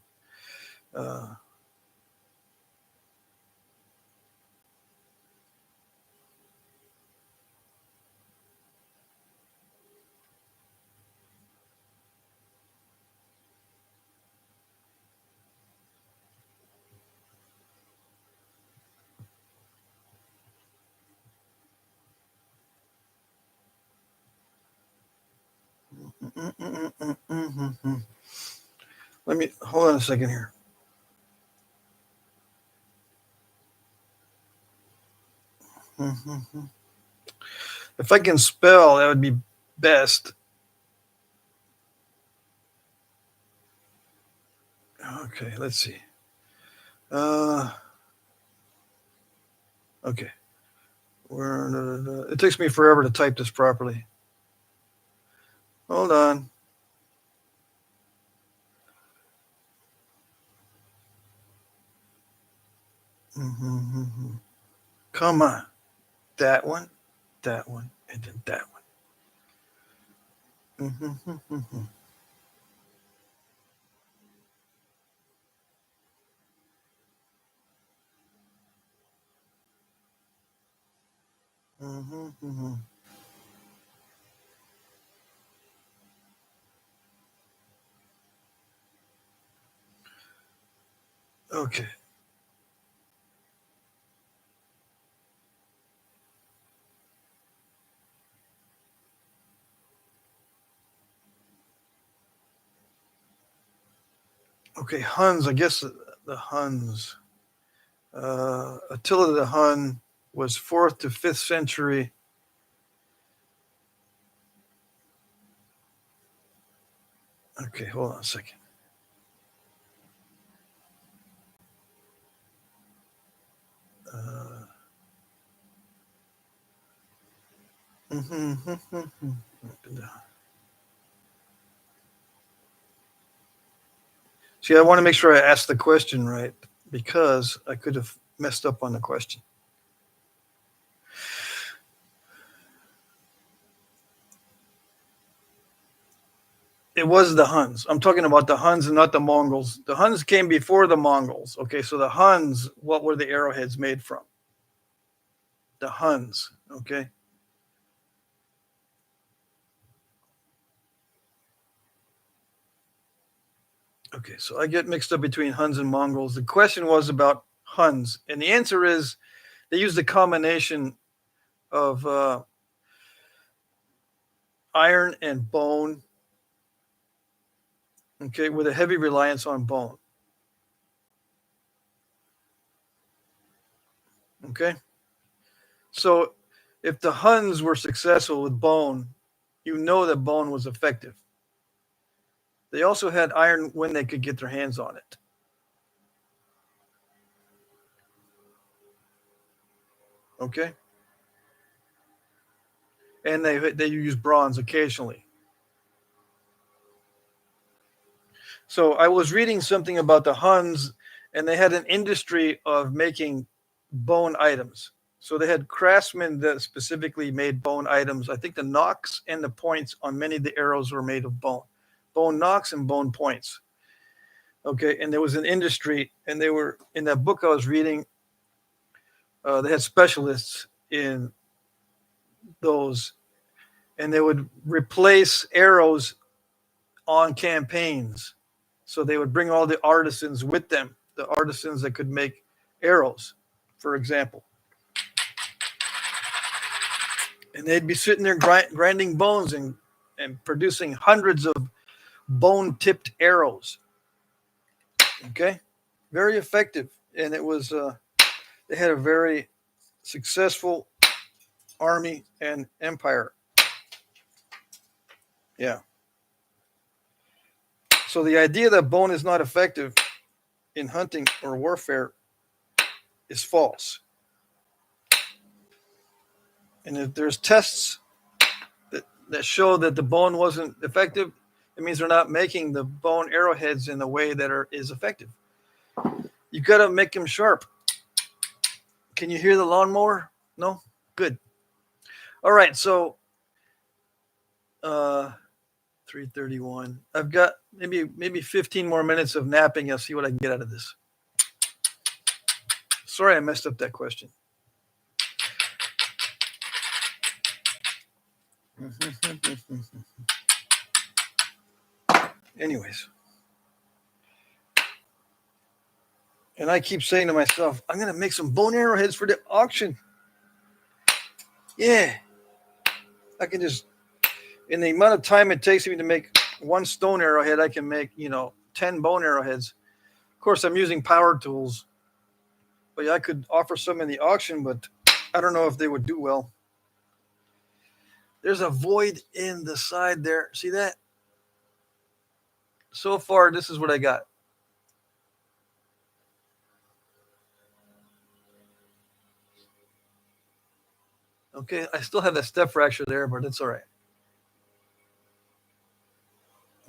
Let me hold on a second here. If I can spell, that would be best. Okay, let's see. Okay. It takes me forever to type this properly. Hold on. Come on. That one, and then that one. Mm-hmm, mm-hmm. Okay. Okay, Huns. I guess the Huns. Attila the Hun was 4th to 5th century. Okay, hold on a second. Mm-hmm. See, I want to make sure I ask the question right because I could have messed up on the question. It was the Huns. I'm talking about the Huns and not the Mongols. The Huns came before the Mongols. Okay, so the Huns, what were the arrowheads made from? The Huns. Okay. Okay, so I get mixed up between Huns and Mongols. The question was about Huns, and the answer is they used a combination of iron and bone. Okay, with a heavy reliance on bone. Okay, so if the Huns were successful with bone, you know that bone was effective. They also had iron when they could get their hands on it. Okay, and they use bronze occasionally. So I was reading something about the Huns, and they had an industry of making bone items. So they had craftsmen that specifically made bone items. I think the nocks and the points on many of the arrows were made of bone nocks and bone points. Okay, and there was an industry, and they were in that book I was reading. They had specialists in those, and they would replace arrows on campaigns. So they would bring all the artisans with them, the artisans that could make arrows, for example. And they'd be sitting there grinding bones and producing hundreds of bone tipped arrows. Okay. Very effective. And it was, they had a very successful army and empire. Yeah. So the idea that bone is not effective in hunting or warfare is false. And if there's tests that show that the bone wasn't effective, it means they're not making the bone arrowheads in the way that is effective. You got to make them sharp. Can you hear the lawnmower? No? Good. All right, so 3:31. I've got maybe 15 more minutes of napping. I'll see what I can get out of this. Sorry I messed up that question. Anyways. And I keep saying to myself, I'm going to make some bone arrowheads for the auction. Yeah. I can just, in the amount of time it takes me to make one stone arrowhead, I can make, 10 bone arrowheads. Of course, I'm using power tools. But yeah, I could offer some in the auction, but I don't know if they would do well. There's a void in the side there. See that? So far, this is what I got. Okay, I still have that step fracture there, but it's all right.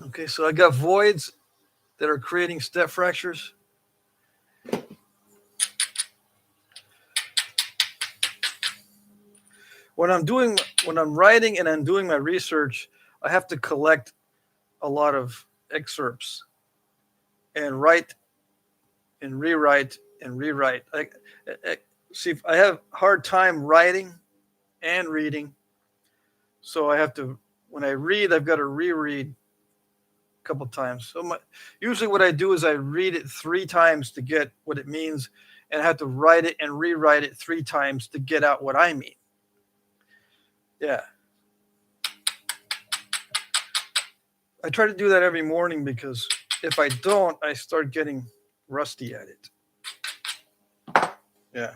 Okay, so I got voids that are creating step fractures. When I'm writing and I'm doing my research, I have to collect a lot of excerpts and write and rewrite and rewrite. I have hard time writing and reading. So I have to, when I read, I've got to reread a couple times. So usually what I do is I read it 3 times to get what it means, and I have to write it and rewrite it 3 times to get out what I mean. Yeah. I try to do that every morning because if I don't, I start getting rusty at it. Yeah.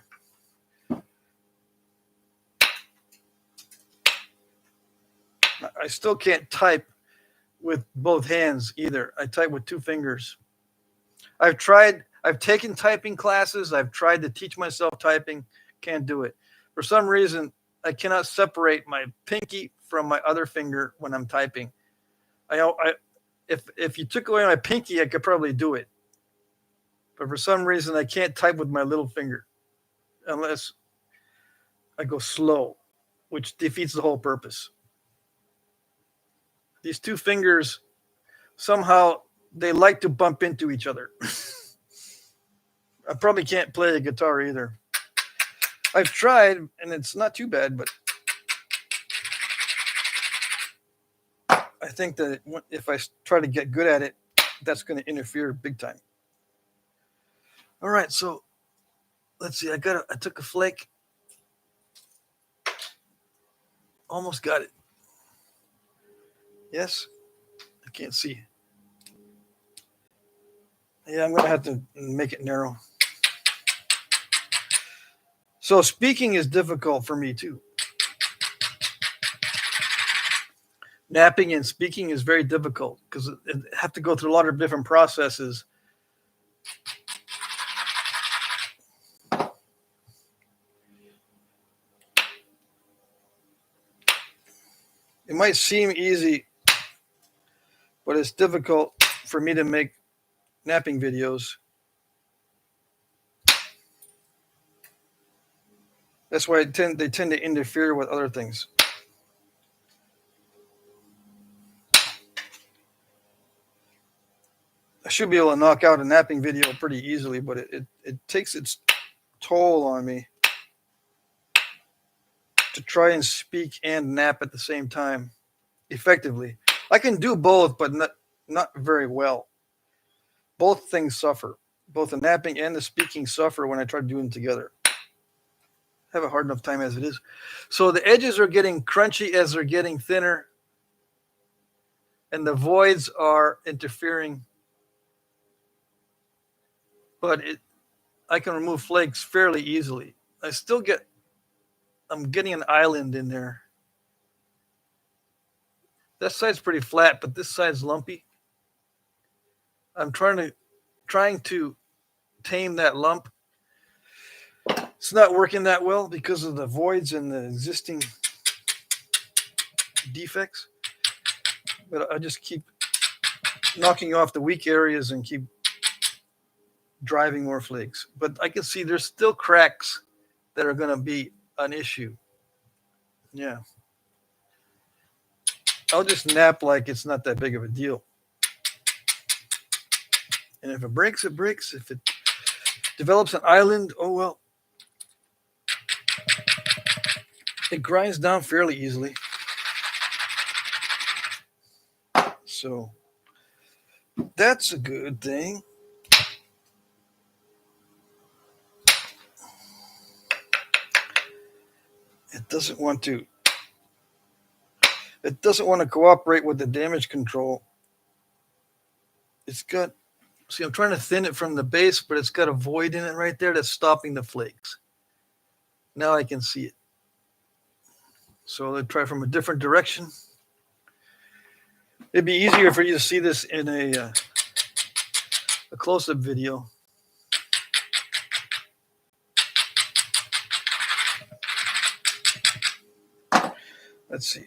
I still can't type with both hands either. I type with 2 fingers. I've taken typing classes. I've tried to teach myself typing. Can't do it. For some reason, I cannot separate my pinky from my other finger when I'm typing. If you took away my pinky, I could probably do it. But for some reason, I can't type with my little finger unless I go slow, which defeats the whole purpose. These 2 fingers, somehow, they like to bump into each other. I probably can't play a guitar either. I've tried, and it's not too bad, but I think that if I try to get good at it, that's going to interfere big time. All right, so let's see. I took a flake. Almost got it. Yes? I can't see. Yeah, I'm going to have to make it narrow. So speaking is difficult for me too. Napping and speaking is very difficult because I have to go through a lot of different processes. It might seem easy, but it's difficult for me to make napping videos. That's why they tend to interfere with other things. I should be able to knock out a napping video pretty easily, but it takes its toll on me to try and speak and nap at the same time effectively. I can do both, but not very well. Both things suffer. Both the napping and the speaking suffer when I try to do them together. I have a hard enough time as it is. So the edges are getting crunchy as they're getting thinner, and the voids are interfering. But I can remove flakes fairly easily. I'm getting an island in there. That side's pretty flat, but this side's lumpy. I'm trying to tame that lump. It's not working that well because of the voids and the existing defects. But I just keep knocking off the weak areas and keep driving more flakes. But I can see there's still cracks that are going to be an issue. Yeah. I'll just nap like it's not that big of a deal. And if it breaks, it breaks. If it develops an island, oh well. It grinds down fairly easily. So that's a good thing. It doesn't want to cooperate with the damage control. I'm trying to thin it from the base, but it's got a void in it right there that's stopping the flakes. Now I can see it. So let's try from a different direction. It'd be easier for you to see this in a close-up video. Let's see.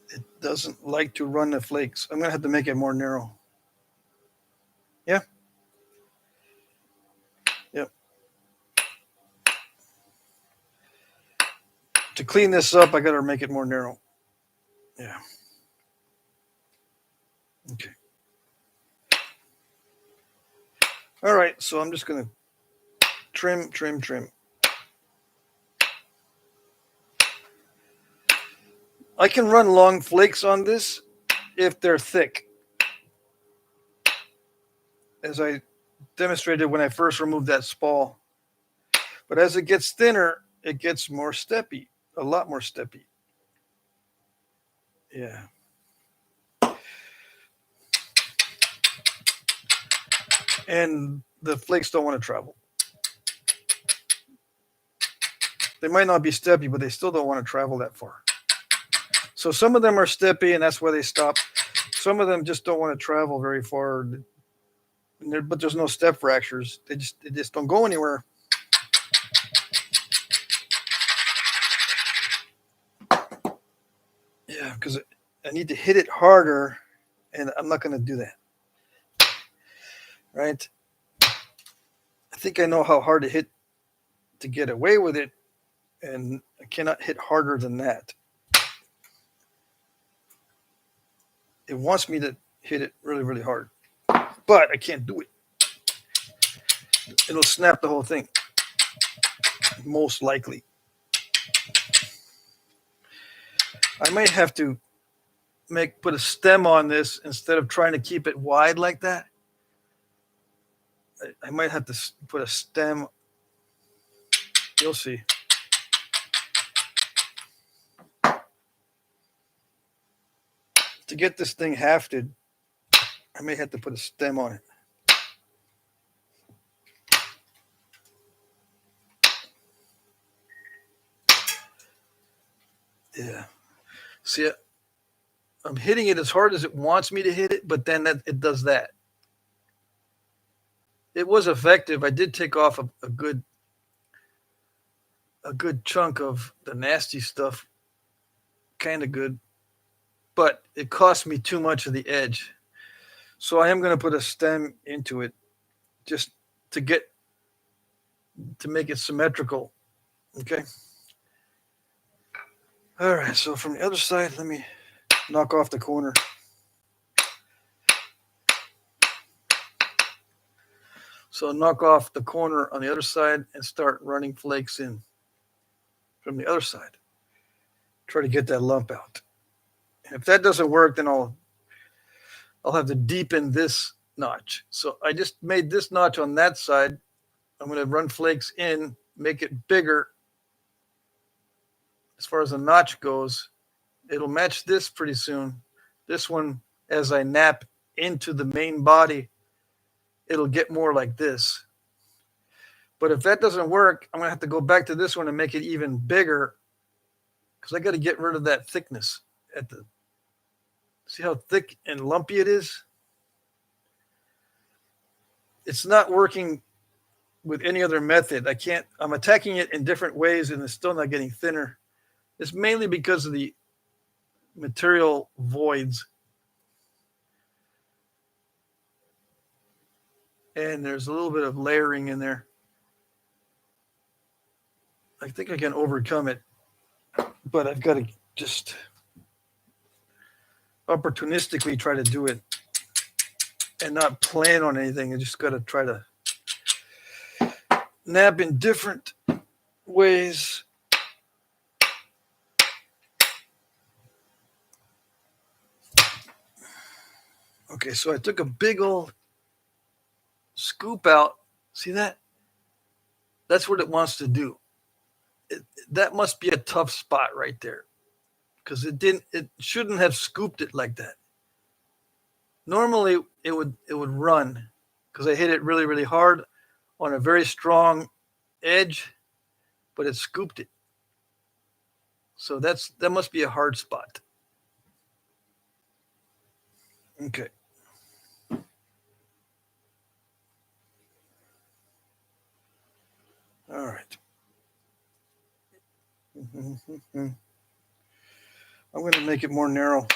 It doesn't like to run the flakes. I'm going to have to make it more narrow. Yeah. Yep. To clean this up, I got to make it more narrow. Yeah. Okay. All right. So I'm just going to trim, trim, trim. I can run long flakes on this if they're thick, as I demonstrated when I first removed that spall. But as it gets thinner, it gets more steppy, a lot more steppy. Yeah. And the flakes don't want to travel. They might not be steppy, but they still don't want to travel that far. So some of them are steppy, and that's why they stop. Some of them just don't want to travel very far, but there's no step fractures. They just don't go anywhere. Yeah, because I need to hit it harder, and I'm not going to do that. Right? I think I know how hard to hit to get away with it, and I cannot hit harder than that. It wants me to hit it really, really hard, but I can't do it. It'll snap the whole thing, most likely. I might have to put a stem on this instead of trying to keep it wide like that. I might have to put a stem. You'll see. To get this thing hafted, I may have to put a stem on it. Yeah. See, I'm hitting it as hard as it wants me to hit it, but then it does that. It was effective. I did take off a good chunk of the nasty stuff. Kind of good. But it cost me too much of the edge. So I am going to put a stem into it just to make it symmetrical. Okay. All right. So from the other side, let me knock off the corner. So knock off the corner on the other side and start running flakes in from the other side. Try to get that lump out. And if that doesn't work, then I'll have to deepen this notch. So I just made this notch on that side. I'm going to run flakes in, make it bigger. As far as the notch goes, it'll match this pretty soon. This one, as I nap into the main body, it'll get more like this. But if that doesn't work, I'm going to have to go back to this one and make it even bigger because I got to get rid of that thickness at the. See how thick and lumpy it is? It's not working with any other method. I'm attacking it in different ways and it's still not getting thinner. It's mainly because of the material voids. And there's a little bit of layering in there. I think I can overcome it, but I've got to just opportunistically try to do it and not plan on anything. I just got to try to nap in different ways. Okay, so I took a big old scoop out. See that? That's what it wants to do. That must be a tough spot right there because it shouldn't have scooped it like that. Normally it would run because I hit it really, really hard on a very strong edge, but it scooped it. So that must be a hard spot. Okay. All right. I'm going to make it more narrow.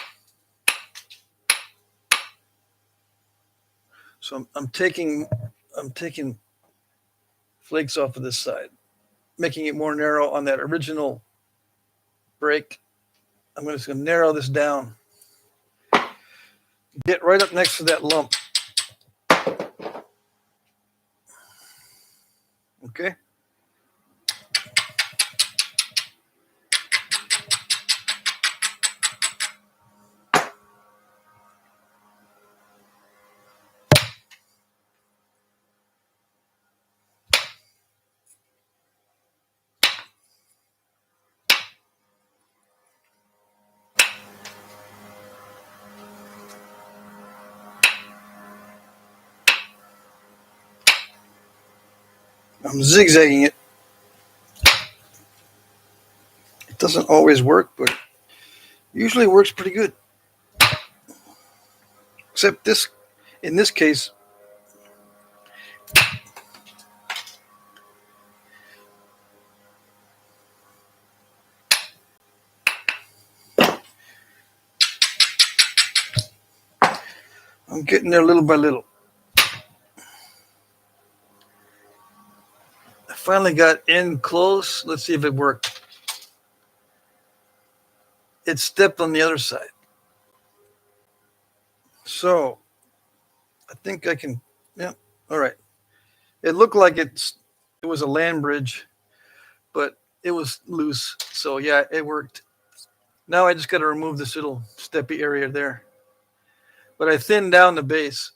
So I'm taking flakes off of this side, making it more narrow on that original break. I'm just going to narrow this down. Get right up next to that lump. Okay. I'm zigzagging it. It doesn't always work, but usually works pretty good. Except this, in this case, I'm getting there little by little. I finally got in close. Let's see if it worked. It stepped on the other side. So I think I can, yeah, all right. It looked like it was a land bridge, but it was loose. So yeah, it worked. Now I just got to remove this little steppy area there. But I thinned down the base.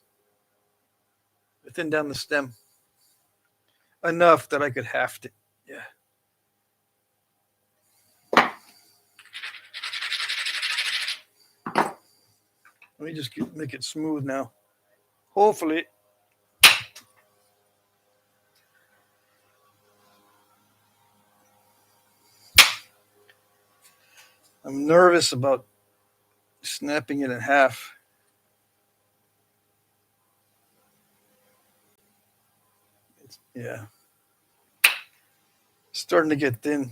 I thinned down the stem enough that I could haft it. Yeah. Let me just make it smooth now. Hopefully. I'm nervous about snapping it in half. Yeah. Starting to get thin.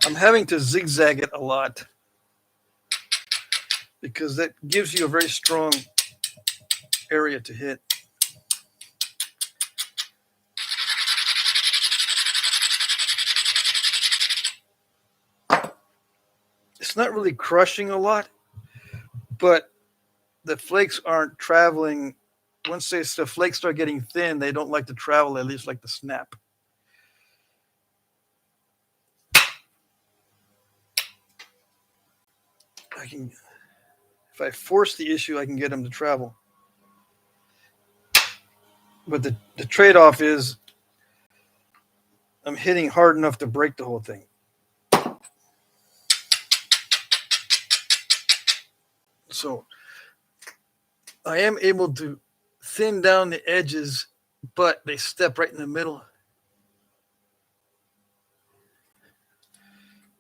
I'm having to zigzag it a lot because that gives you a very strong area to hit. It's not really crushing a lot, but the flakes aren't traveling. Once the flakes start getting thin, they don't like to travel, at least like to snap. I can, if I force the issue, I can get them to travel. But the trade-off is I'm hitting hard enough to break the whole thing. So I am able to thin down the edges, but they step right in the middle.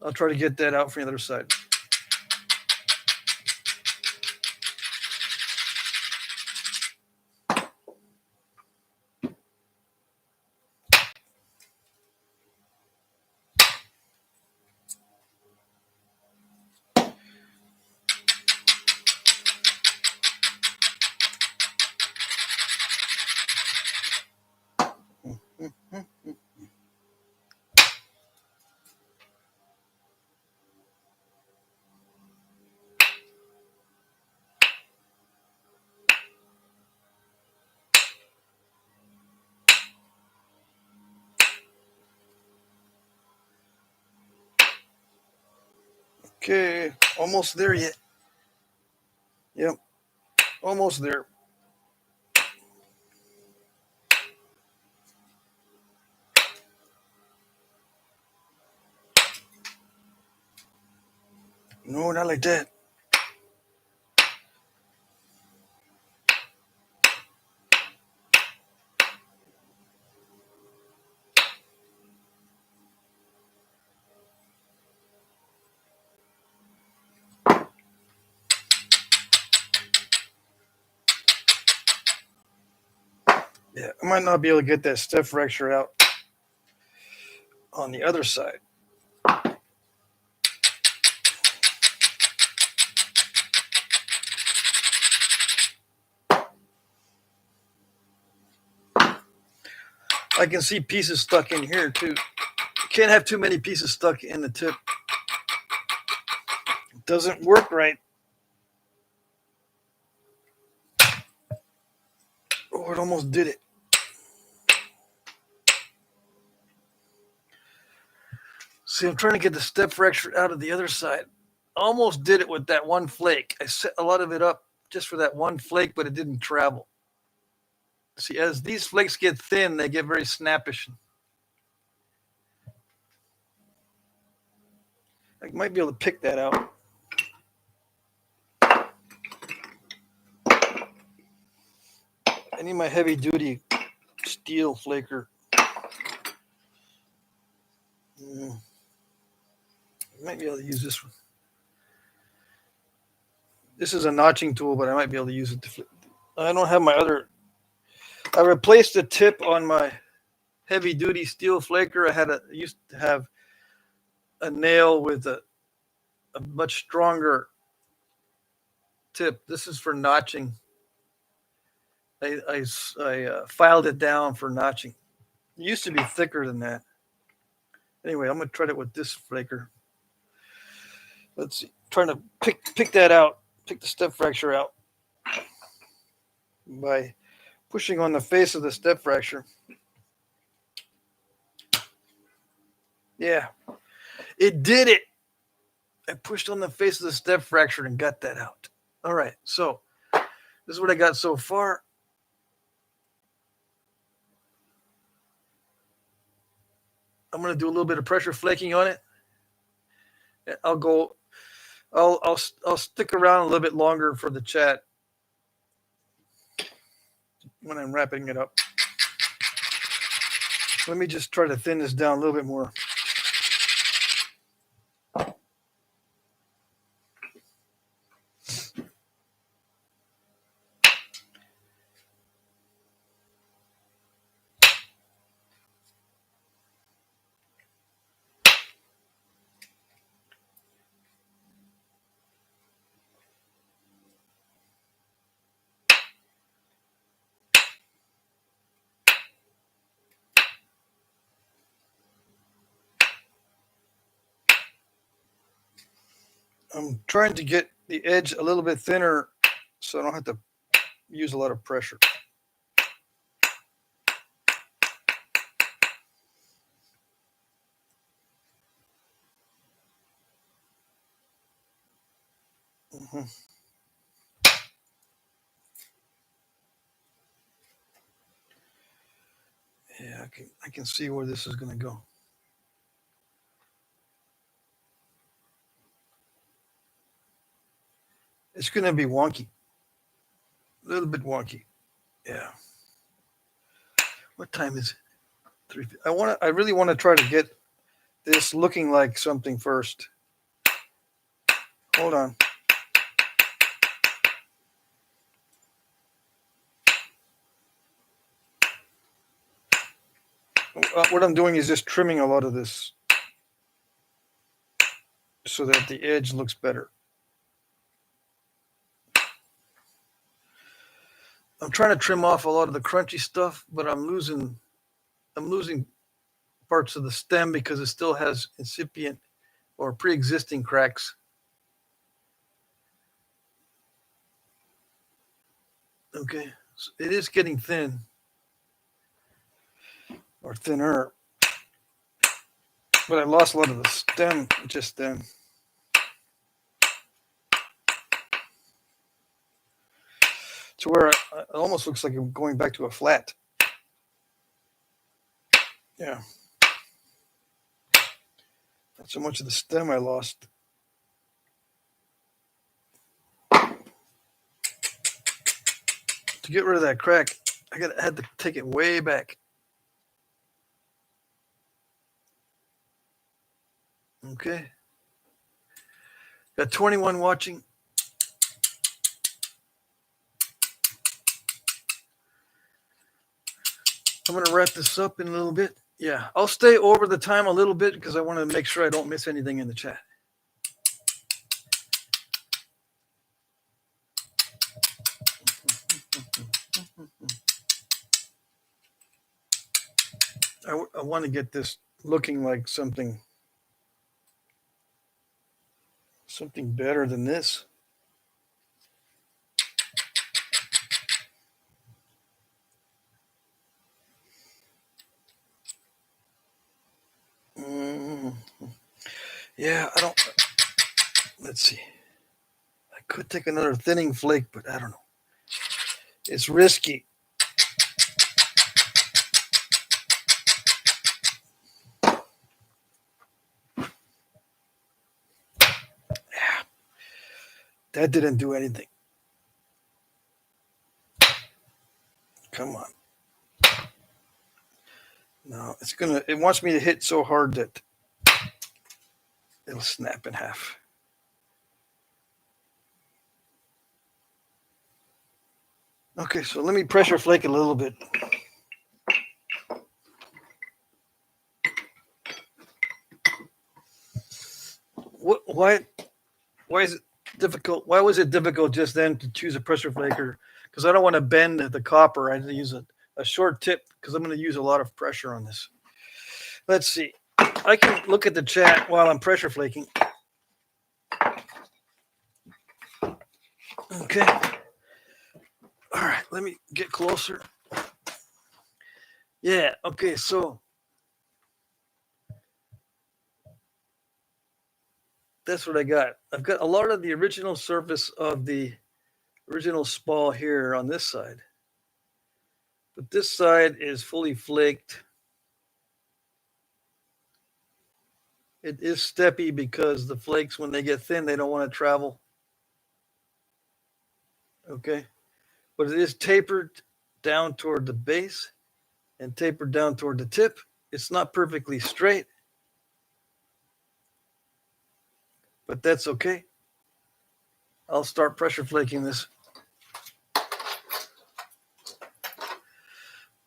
I'll try to get that out from the other side. Okay, almost there yet. Yep, almost there. No, not like that. Yeah, I might not be able to get that step fracture out on the other side. I can see pieces stuck in here too. Can't have too many pieces stuck in the tip. It doesn't work right. almost did it. See, I'm trying to get the step fracture out of the other side. Almost did it with that one flake. I set a lot of it up just for that one flake, but it didn't travel. See, as these flakes get thin, they get very snappish. I might be able to pick that out. I need my heavy duty steel flaker. I might be able to use this one. This is a notching tool, but I might be able to use it to flip. I don't have my other. I replaced the tip on my heavy duty steel flaker. I used to have a nail with a much stronger tip. This is for notching. I filed it down for notching. It used to be thicker than that. Anyway, I'm going to try it with this flaker. Let's see. Trying to pick that out. Pick the step fracture out by pushing on the face of the step fracture. Yeah, it did it. I pushed on the face of the step fracture and got that out. All right, so this is what I got so far. I'm going to do a little bit of pressure flaking on it. I'll stick around a little bit longer for the chat when I'm wrapping it up. Let me just try to thin this down a little bit more. I'm trying to get the edge a little bit thinner so I don't have to use a lot of pressure. Yeah, I can see where this is going to go. It's going to be wonky. A little bit wonky. Yeah. What time is it? 3. I really want to try to get this looking like something first. Hold on. What I'm doing is just trimming a lot of this so that the edge looks better. I'm trying to trim off a lot of the crunchy stuff, but I'm losing parts of the stem because it still has incipient or pre-existing cracks. Okay, so it is getting thin or thinner, but I lost a lot of the stem just then. To where it almost looks like I'm going back to a flat. Yeah. Not so much of the stem I lost. To get rid of that crack, I had to take it way back. Okay. Got 21 watching. I'm going to wrap this up in a little bit. Yeah, I'll stay over the time a little bit because I want to make sure I don't miss anything in the chat. I want to get this looking like something better than this. Yeah, I don't. Let's see. I could take another thinning flake, but I don't know. It's risky. Yeah, that didn't do anything. Come on. No, it wants me to hit so hard that it'll snap in half. Okay, so let me pressure flake it a little bit. Why is it difficult? Why was it difficult just then to choose a pressure flaker? Because I don't want to bend the copper. I use a short tip because I'm going to use a lot of pressure on this. Let's see. I can look at the chat while I'm pressure flaking. Okay. All right, let me get closer. Yeah, okay, so that's what I got. I've got a lot of the original surface of the original spall here on this side. But this side is fully flaked. It is steppy because the flakes, when they get thin, they don't want to travel. Okay. But it is tapered down toward the base and tapered down toward the tip. It's not perfectly straight, but that's okay. I'll start pressure flaking this.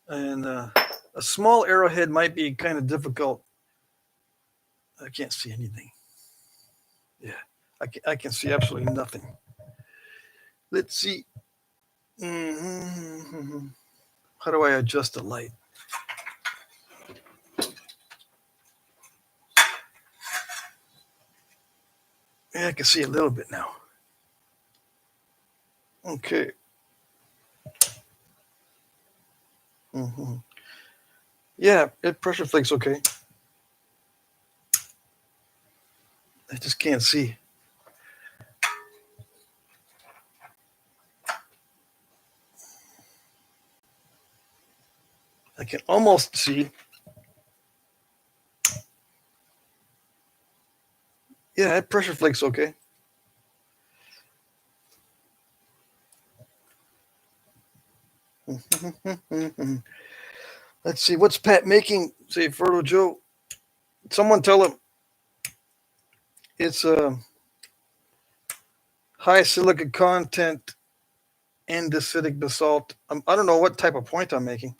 And a small arrowhead might be kind of difficult. I can't see anything. Yeah, I can see absolutely nothing. Let's see. Mm-hmm. How do I adjust the light? Yeah, I can see a little bit now. Okay. Mm-hmm. Yeah, it pressure flakes okay. I just can't see. I can almost see. Yeah, it pressure flakes okay. Let's see, what's Pat making? Say, Fertile Joe. Someone tell him it's a high silica content andesitic basalt. I don't know what type of point I'm making.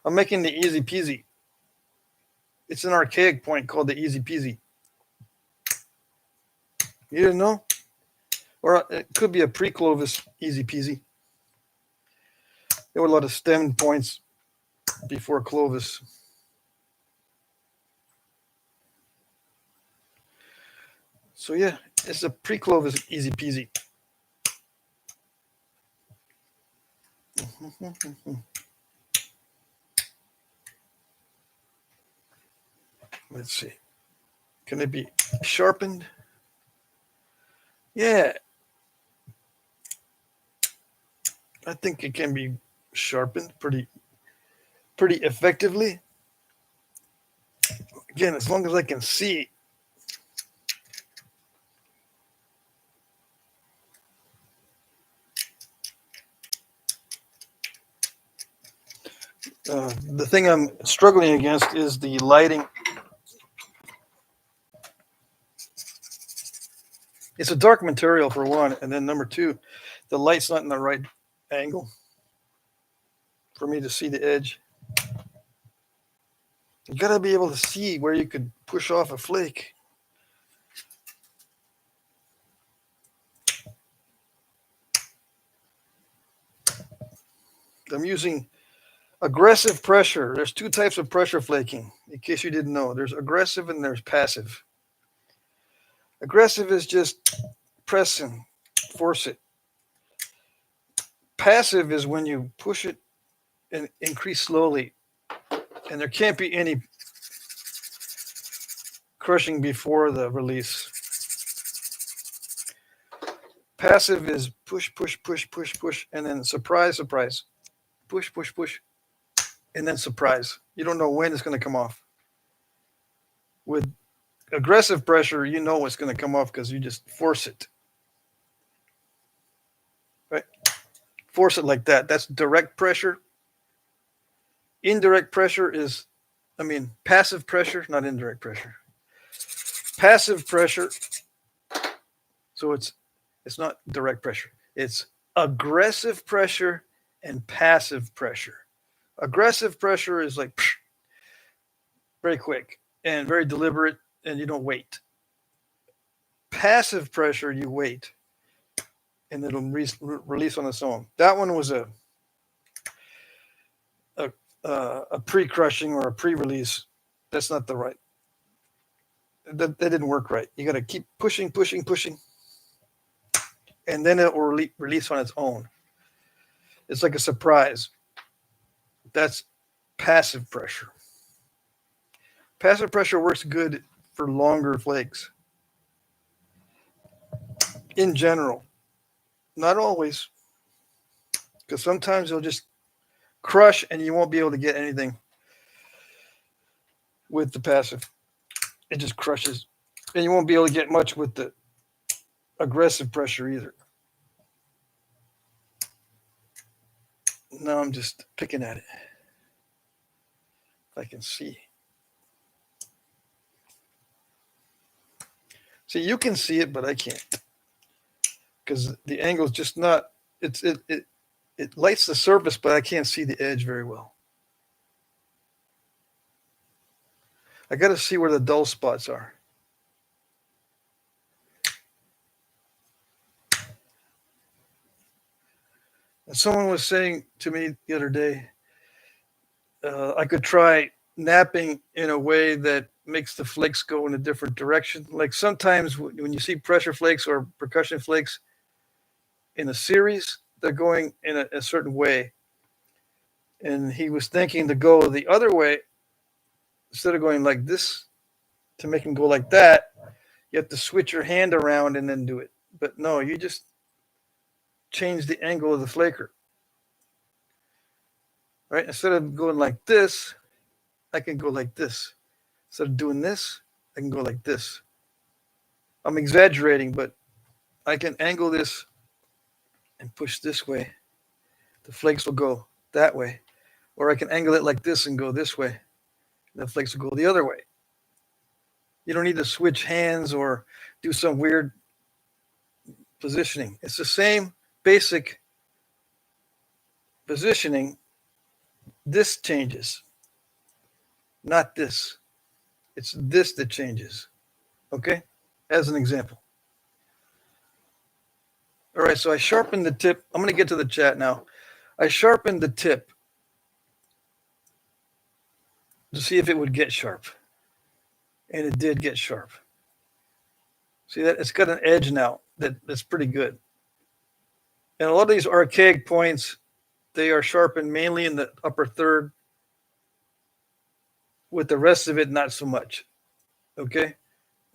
I'm making the easy peasy. It's an archaic point called the easy peasy. You didn't know? Or it could be a pre-Clovis easy peasy. There were a lot of stem points before Clovis. So yeah, it's a pre-Clovis easy peasy. Let's see. Can it be sharpened? Yeah. I think it can be sharpened pretty effectively. Again, as long as I can see. The thing I'm struggling against is the lighting. It's a dark material for one, and then number two, the light's not in the right angle for me to see the edge. You gotta be able to see where you could push off a flake. I'm using aggressive pressure. There's two types of pressure flaking, in case you didn't know. There's aggressive and there's passive. Aggressive is just press and force it. Passive is when you push it and increase slowly And there can't be any crushing before the release. Passive is push, push, push, push, push, and then surprise, surprise. Push, push, push, and then surprise. You don't know when it's going to come off. With aggressive pressure, you know it's going to come off because you just force it. Right? Force it like that. That's direct pressure. Indirect pressure is, passive pressure, not indirect pressure. Passive pressure, so it's not direct pressure. It's aggressive pressure and passive pressure. Aggressive pressure is like very quick and very deliberate, and you don't wait. Passive pressure, you wait, and it'll release on its own. That one was a pre-crushing or a pre-release. That's not the right. That didn't work right. You got to keep pushing, pushing, pushing, and then it will release on its own. It's like a surprise. That's passive pressure. Passive pressure works good for longer flakes. In general, not always, because sometimes it'll just crush and you won't be able to get anything with the passive. It just crushes, and you won't be able to get much with the aggressive pressure either. Now I'm just picking at it. If I can see. See, you can see it, but I can't. Because the angle is just not, it lights the surface, but I can't see the edge very well. I got to see where the dull spots are. And someone was saying to me the other day, I could try knapping in a way that makes the flakes go in a different direction. Like sometimes when you see pressure flakes or percussion flakes in a series, they're going in a certain way. And he was thinking to go the other way, instead of going like this, to make them go like that, you have to switch your hand around and then do it. But no, you just change the angle of the flaker. Right? Instead of going like this, I can go like this. Instead of doing this, I can go like this. I'm exaggerating, but I can angle this and push this way. The flakes will go that way. Or I can angle it like this and go this way. The flakes will go the other way. You don't need to switch hands or do some weird positioning. It's the same basic positioning. This changes, not this. It's this that changes. Okay? As an example. All right, so I sharpened the tip. I'm going to get to the chat now. I sharpened the tip to see if it would get sharp. And it did get sharp. See that? It's got an edge now that's pretty good. And a lot of these archaic points, they are sharpened mainly in the upper third. With the rest of it, not so much. Okay?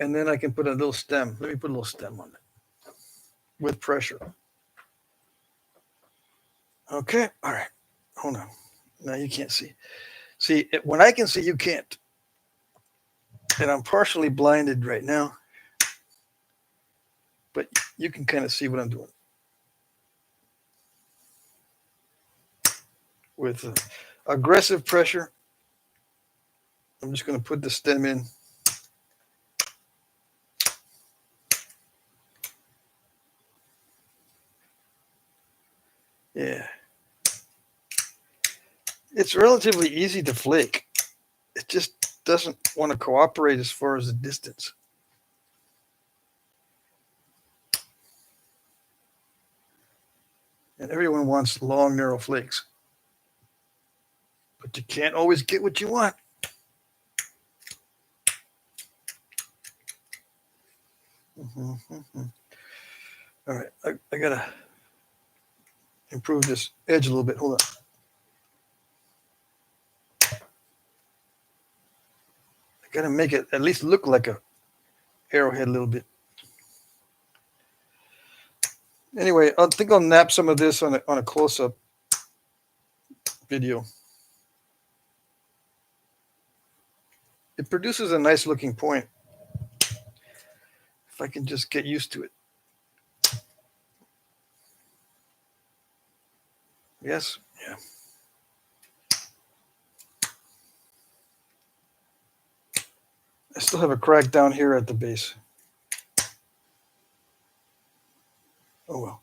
And then I can put a little stem. Let me put a little stem on it. With pressure. Okay? All right. Hold on. Now you can't see. See, when I can see, you can't. And I'm partially blinded right now. But you can kind of see what I'm doing. With aggressive pressure, I'm just going to put the stem in. Yeah. It's relatively easy to flake. It just doesn't want to cooperate as far as the distance. And everyone wants long, narrow flakes. But you can't always get what you want. All right, I got to improve this edge a little bit. Hold on. Gotta make it at least look like a arrowhead a little bit. Anyway, I think I'll nap some of this on a close-up video. It produces a nice looking point. If I can just get used to it. Yes, yeah. I still have a crack down here at the base. Oh well.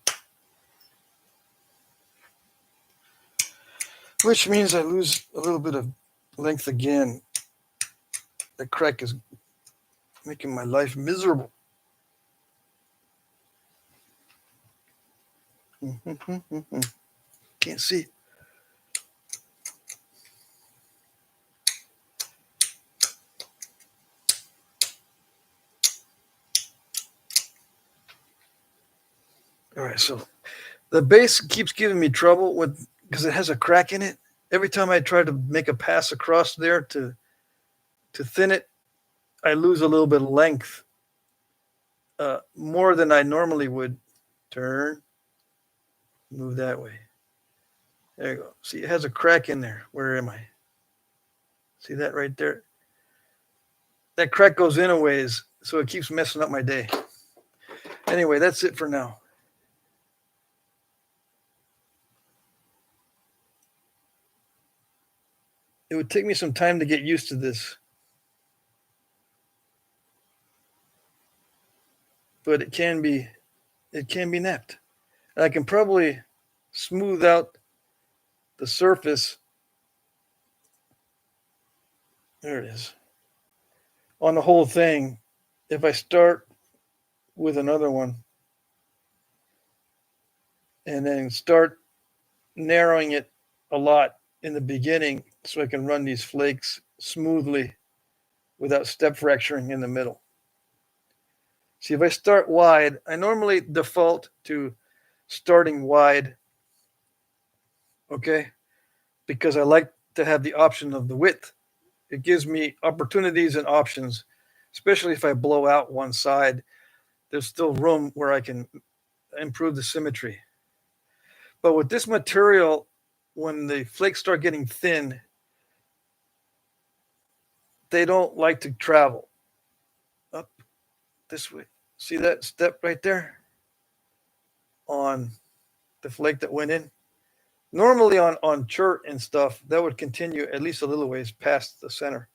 Which means I lose a little bit of length again. The crack is making my life miserable. Can't see. All right, so the base keeps giving me trouble with because it has a crack in it. Every time I try to make a pass across there to thin it, I lose a little bit of length, more than I normally would. Turn, move that way. There you go. See, it has a crack in there. Where am I? See that right there? That crack goes in a ways, so it keeps messing up my day. Anyway, that's it for now. It would take me some time to get used to this. But it can be napped. And I can probably smooth out the surface. There it is. On the whole thing, if I start with another one and then start narrowing it a lot in the beginning so I can run these flakes smoothly without step fracturing in the middle. See, if I start wide, I normally default to starting wide, okay? Because I like to have the option of the width. It gives me opportunities and options, especially if I blow out one side. There's still room where I can improve the symmetry. But with this material, when the flakes start getting thin, they don't like to travel up this way. See that step right there on the flake that went in? Normally on chert and stuff, that would continue at least a little ways past the center.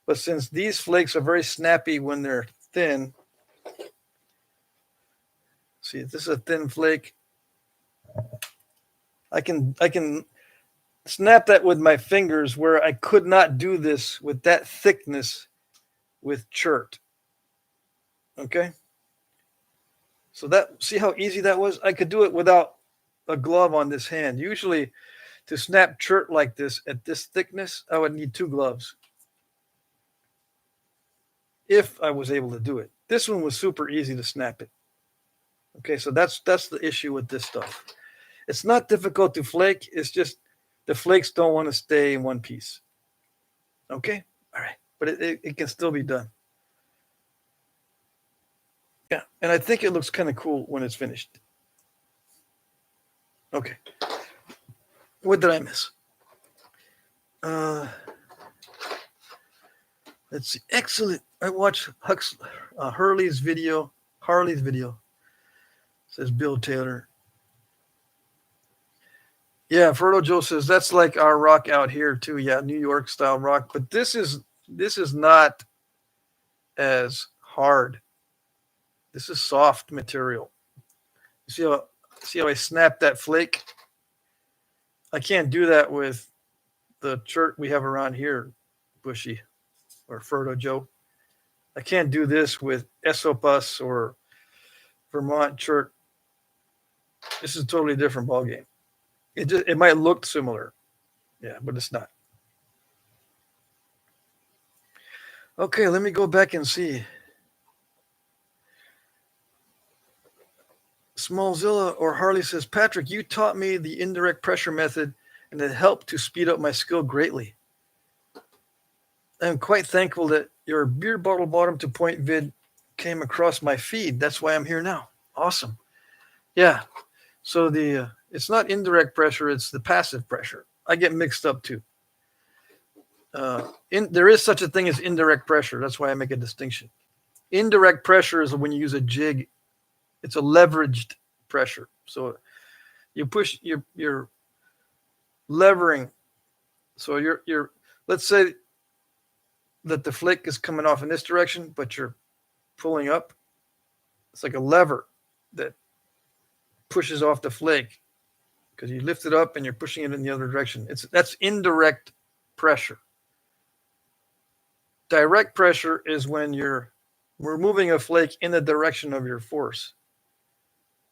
But since these flakes are very snappy when they're thin, see, this is a thin flake. I can snap that with my fingers where I could not do this with that thickness with chert. Okay? So that, see how easy that was? I could do it without a glove on this hand. Usually to snap chert like this at this thickness, I would need 2 gloves. If I was able to do it. This one was super easy to snap it. Okay, so that's the issue with this stuff. It's not difficult to flake. It's just the flakes don't want to stay in one piece. Okay? All right. But it can still be done. Yeah, and I think it looks kind of cool when it's finished. Okay. What did I miss? Let's see. Excellent. I watched Harley's video. Says Bill Taylor. Yeah, Ferdo Joe says that's like our rock out here too. Yeah, New York style rock. But this is not as hard. This is soft material. You see how I snapped that flake? I can't do that with the chert we have around here, Bushy or Ferdo Joe. I can't do this with Esopus or Vermont chert. This is a totally different ballgame. It might look similar. Yeah, but it's not. Okay, let me go back and see. Smallzilla or Harley says, Patrick, you taught me the indirect pressure method and it helped to speed up my skill greatly. I'm quite thankful that your beer bottle bottom to point vid came across my feed. That's why I'm here now. Awesome. Yeah. So it's not indirect pressure, it's the passive pressure. I get mixed up too. There is such a thing as indirect pressure. That's why I make a distinction. Indirect pressure is when you use a jig. It's a leveraged pressure. So you push, you're levering. So you're let's say that the flake is coming off in this direction, but you're pulling up. It's like a lever that pushes off the flake because you lift it up and you're pushing it in the other direction. That's indirect pressure. Direct pressure is when you're removing a flake in the direction of your force.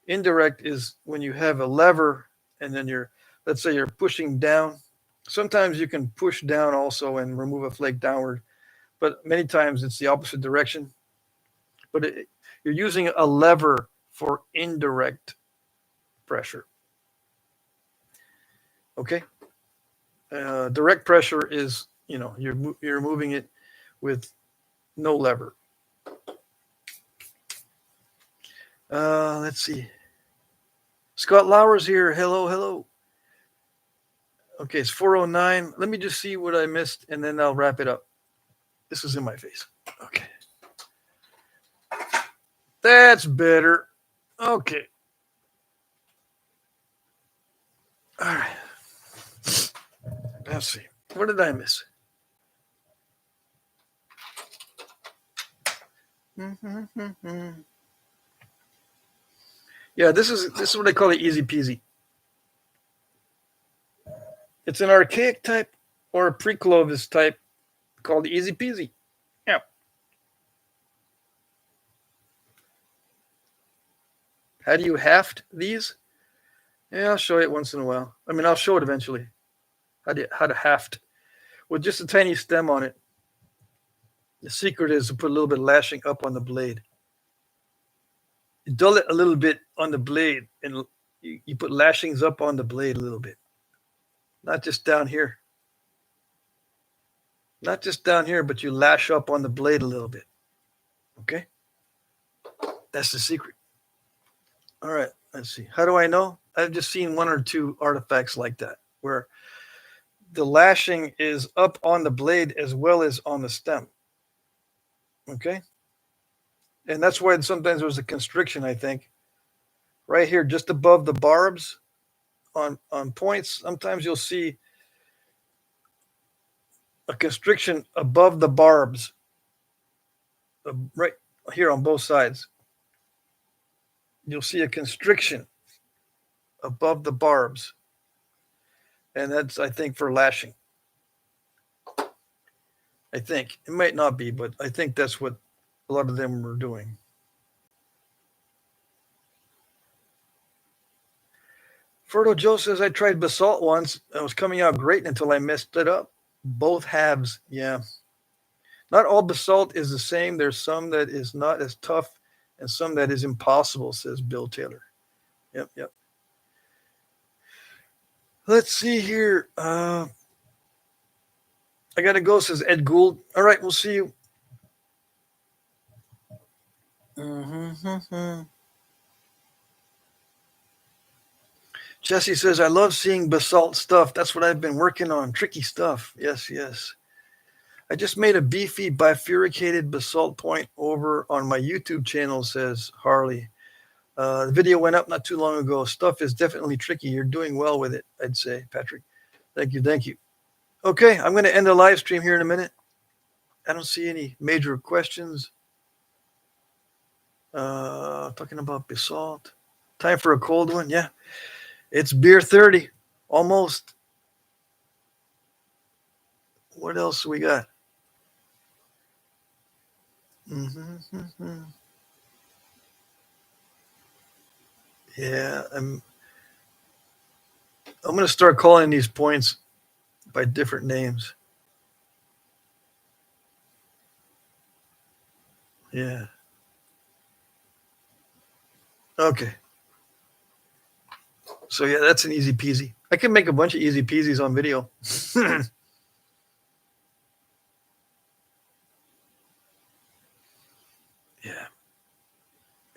Indirect is when you have a lever and then let's say you're pushing down. Sometimes you can push down also and remove a flake downward, but many times it's the opposite direction. But you're using a lever for indirect pressure. Okay. Direct pressure is, you're moving it with no lever. Let's see. Scott Lauer's here. Hello. Okay, it's 4:09. Let me just see what I missed, and then I'll wrap it up. This is in my face. Okay. That's better. Okay. All right. Let's see. What did I miss? Yeah, this is what I call the easy peasy. It's an archaic type or a pre-Clovis type called the easy peasy. Yeah. How do you haft these? Yeah, I'll show you it once in a while. I mean, I'll show it eventually. How to haft with just a tiny stem on it. The secret is to put a little bit of lashing up on the blade. You dull it a little bit on the blade, and you put lashings up on the blade a little bit. Not just down here. Not just down here, but you lash up on the blade a little bit. Okay? That's the secret. All right, let's see. How do I know? I've just seen one or two artifacts like that, where the lashing is up on the blade as well as on the stem. Okay? And that's why sometimes there's a constriction, I think. Right here, just above the barbs on points, sometimes you'll see a constriction above the barbs, right here on both sides. You'll see a constriction above the barbs. And that's, I think, for lashing. I think. It might not be, but I think that's what a lot of them were doing. Ferdo Joe says, I tried basalt once. It was coming out great until I messed it up. Both halves, yeah. Not all basalt is the same. There's some that is not as tough and some that is impossible, says Bill Taylor. Yep. Let's see here. I got to go, says Ed Gould. All right, we'll see you. Jesse says, I love seeing basalt stuff. That's what I've been working on. Tricky stuff. Yes. I just made a beefy bifurcated basalt point over on my YouTube channel, says Harley. The video went up not too long ago. Stuff is definitely tricky. You're doing well with it, I'd say, Patrick. Thank you. Okay, I'm going to end the live stream here in a minute. I don't see any major questions. Talking about basalt. Time for a cold one. Yeah. It's beer 30. Almost. What else we got? Yeah, I'm going to start calling these points by different names. Yeah. Okay. So yeah, that's an easy peasy. I can make a bunch of easy peasies on video.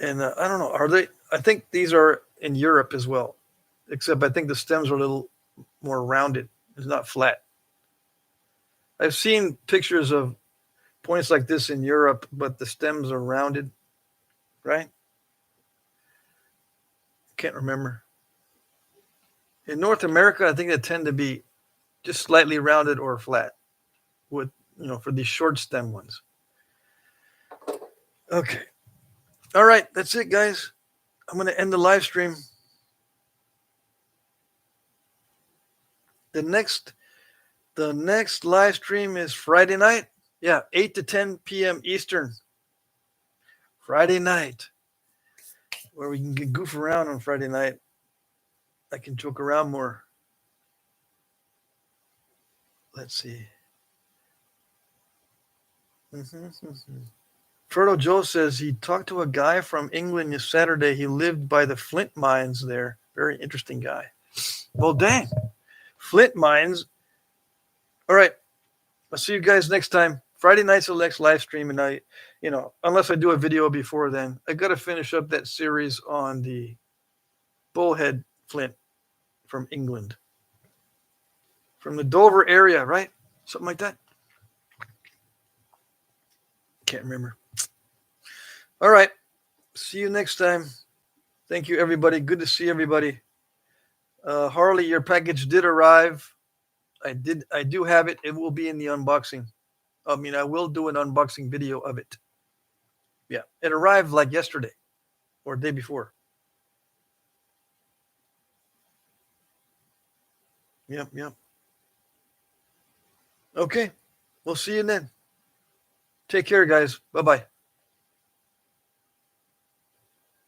And I don't know, are they? I think these are in Europe as well, except I think the stems are a little more rounded. It's not flat. I've seen pictures of points like this in Europe, but the stems are rounded, right? Can't remember. In North America, I think they tend to be just slightly rounded or flat with, for these short stem ones. Okay. All right. That's it, guys. I'm going to end the live stream. The next live stream is Friday night. Yeah, 8 to 10 p.m. Eastern. Friday night, where we can goof around on Friday night. I can joke around more. Let's see. Frodo Joe says he talked to a guy from England yesterday. He lived by the Flint mines there. Very interesting guy. Well, dang. Flint mines. All right. I'll see you guys next time. Friday night's the next live stream. And unless I do a video before then, I got to finish up that series on the bullhead flint from England. From the Dover area, right? Something like that. Can't remember. All right. See you next time. Thank you, everybody. Good to see everybody. Harley, your package did arrive. I do have it. It will be in the unboxing. I will do an unboxing video of it. Yeah, it arrived like yesterday or day before. Yep. Okay, we'll see you then. Take care, guys. Bye-bye.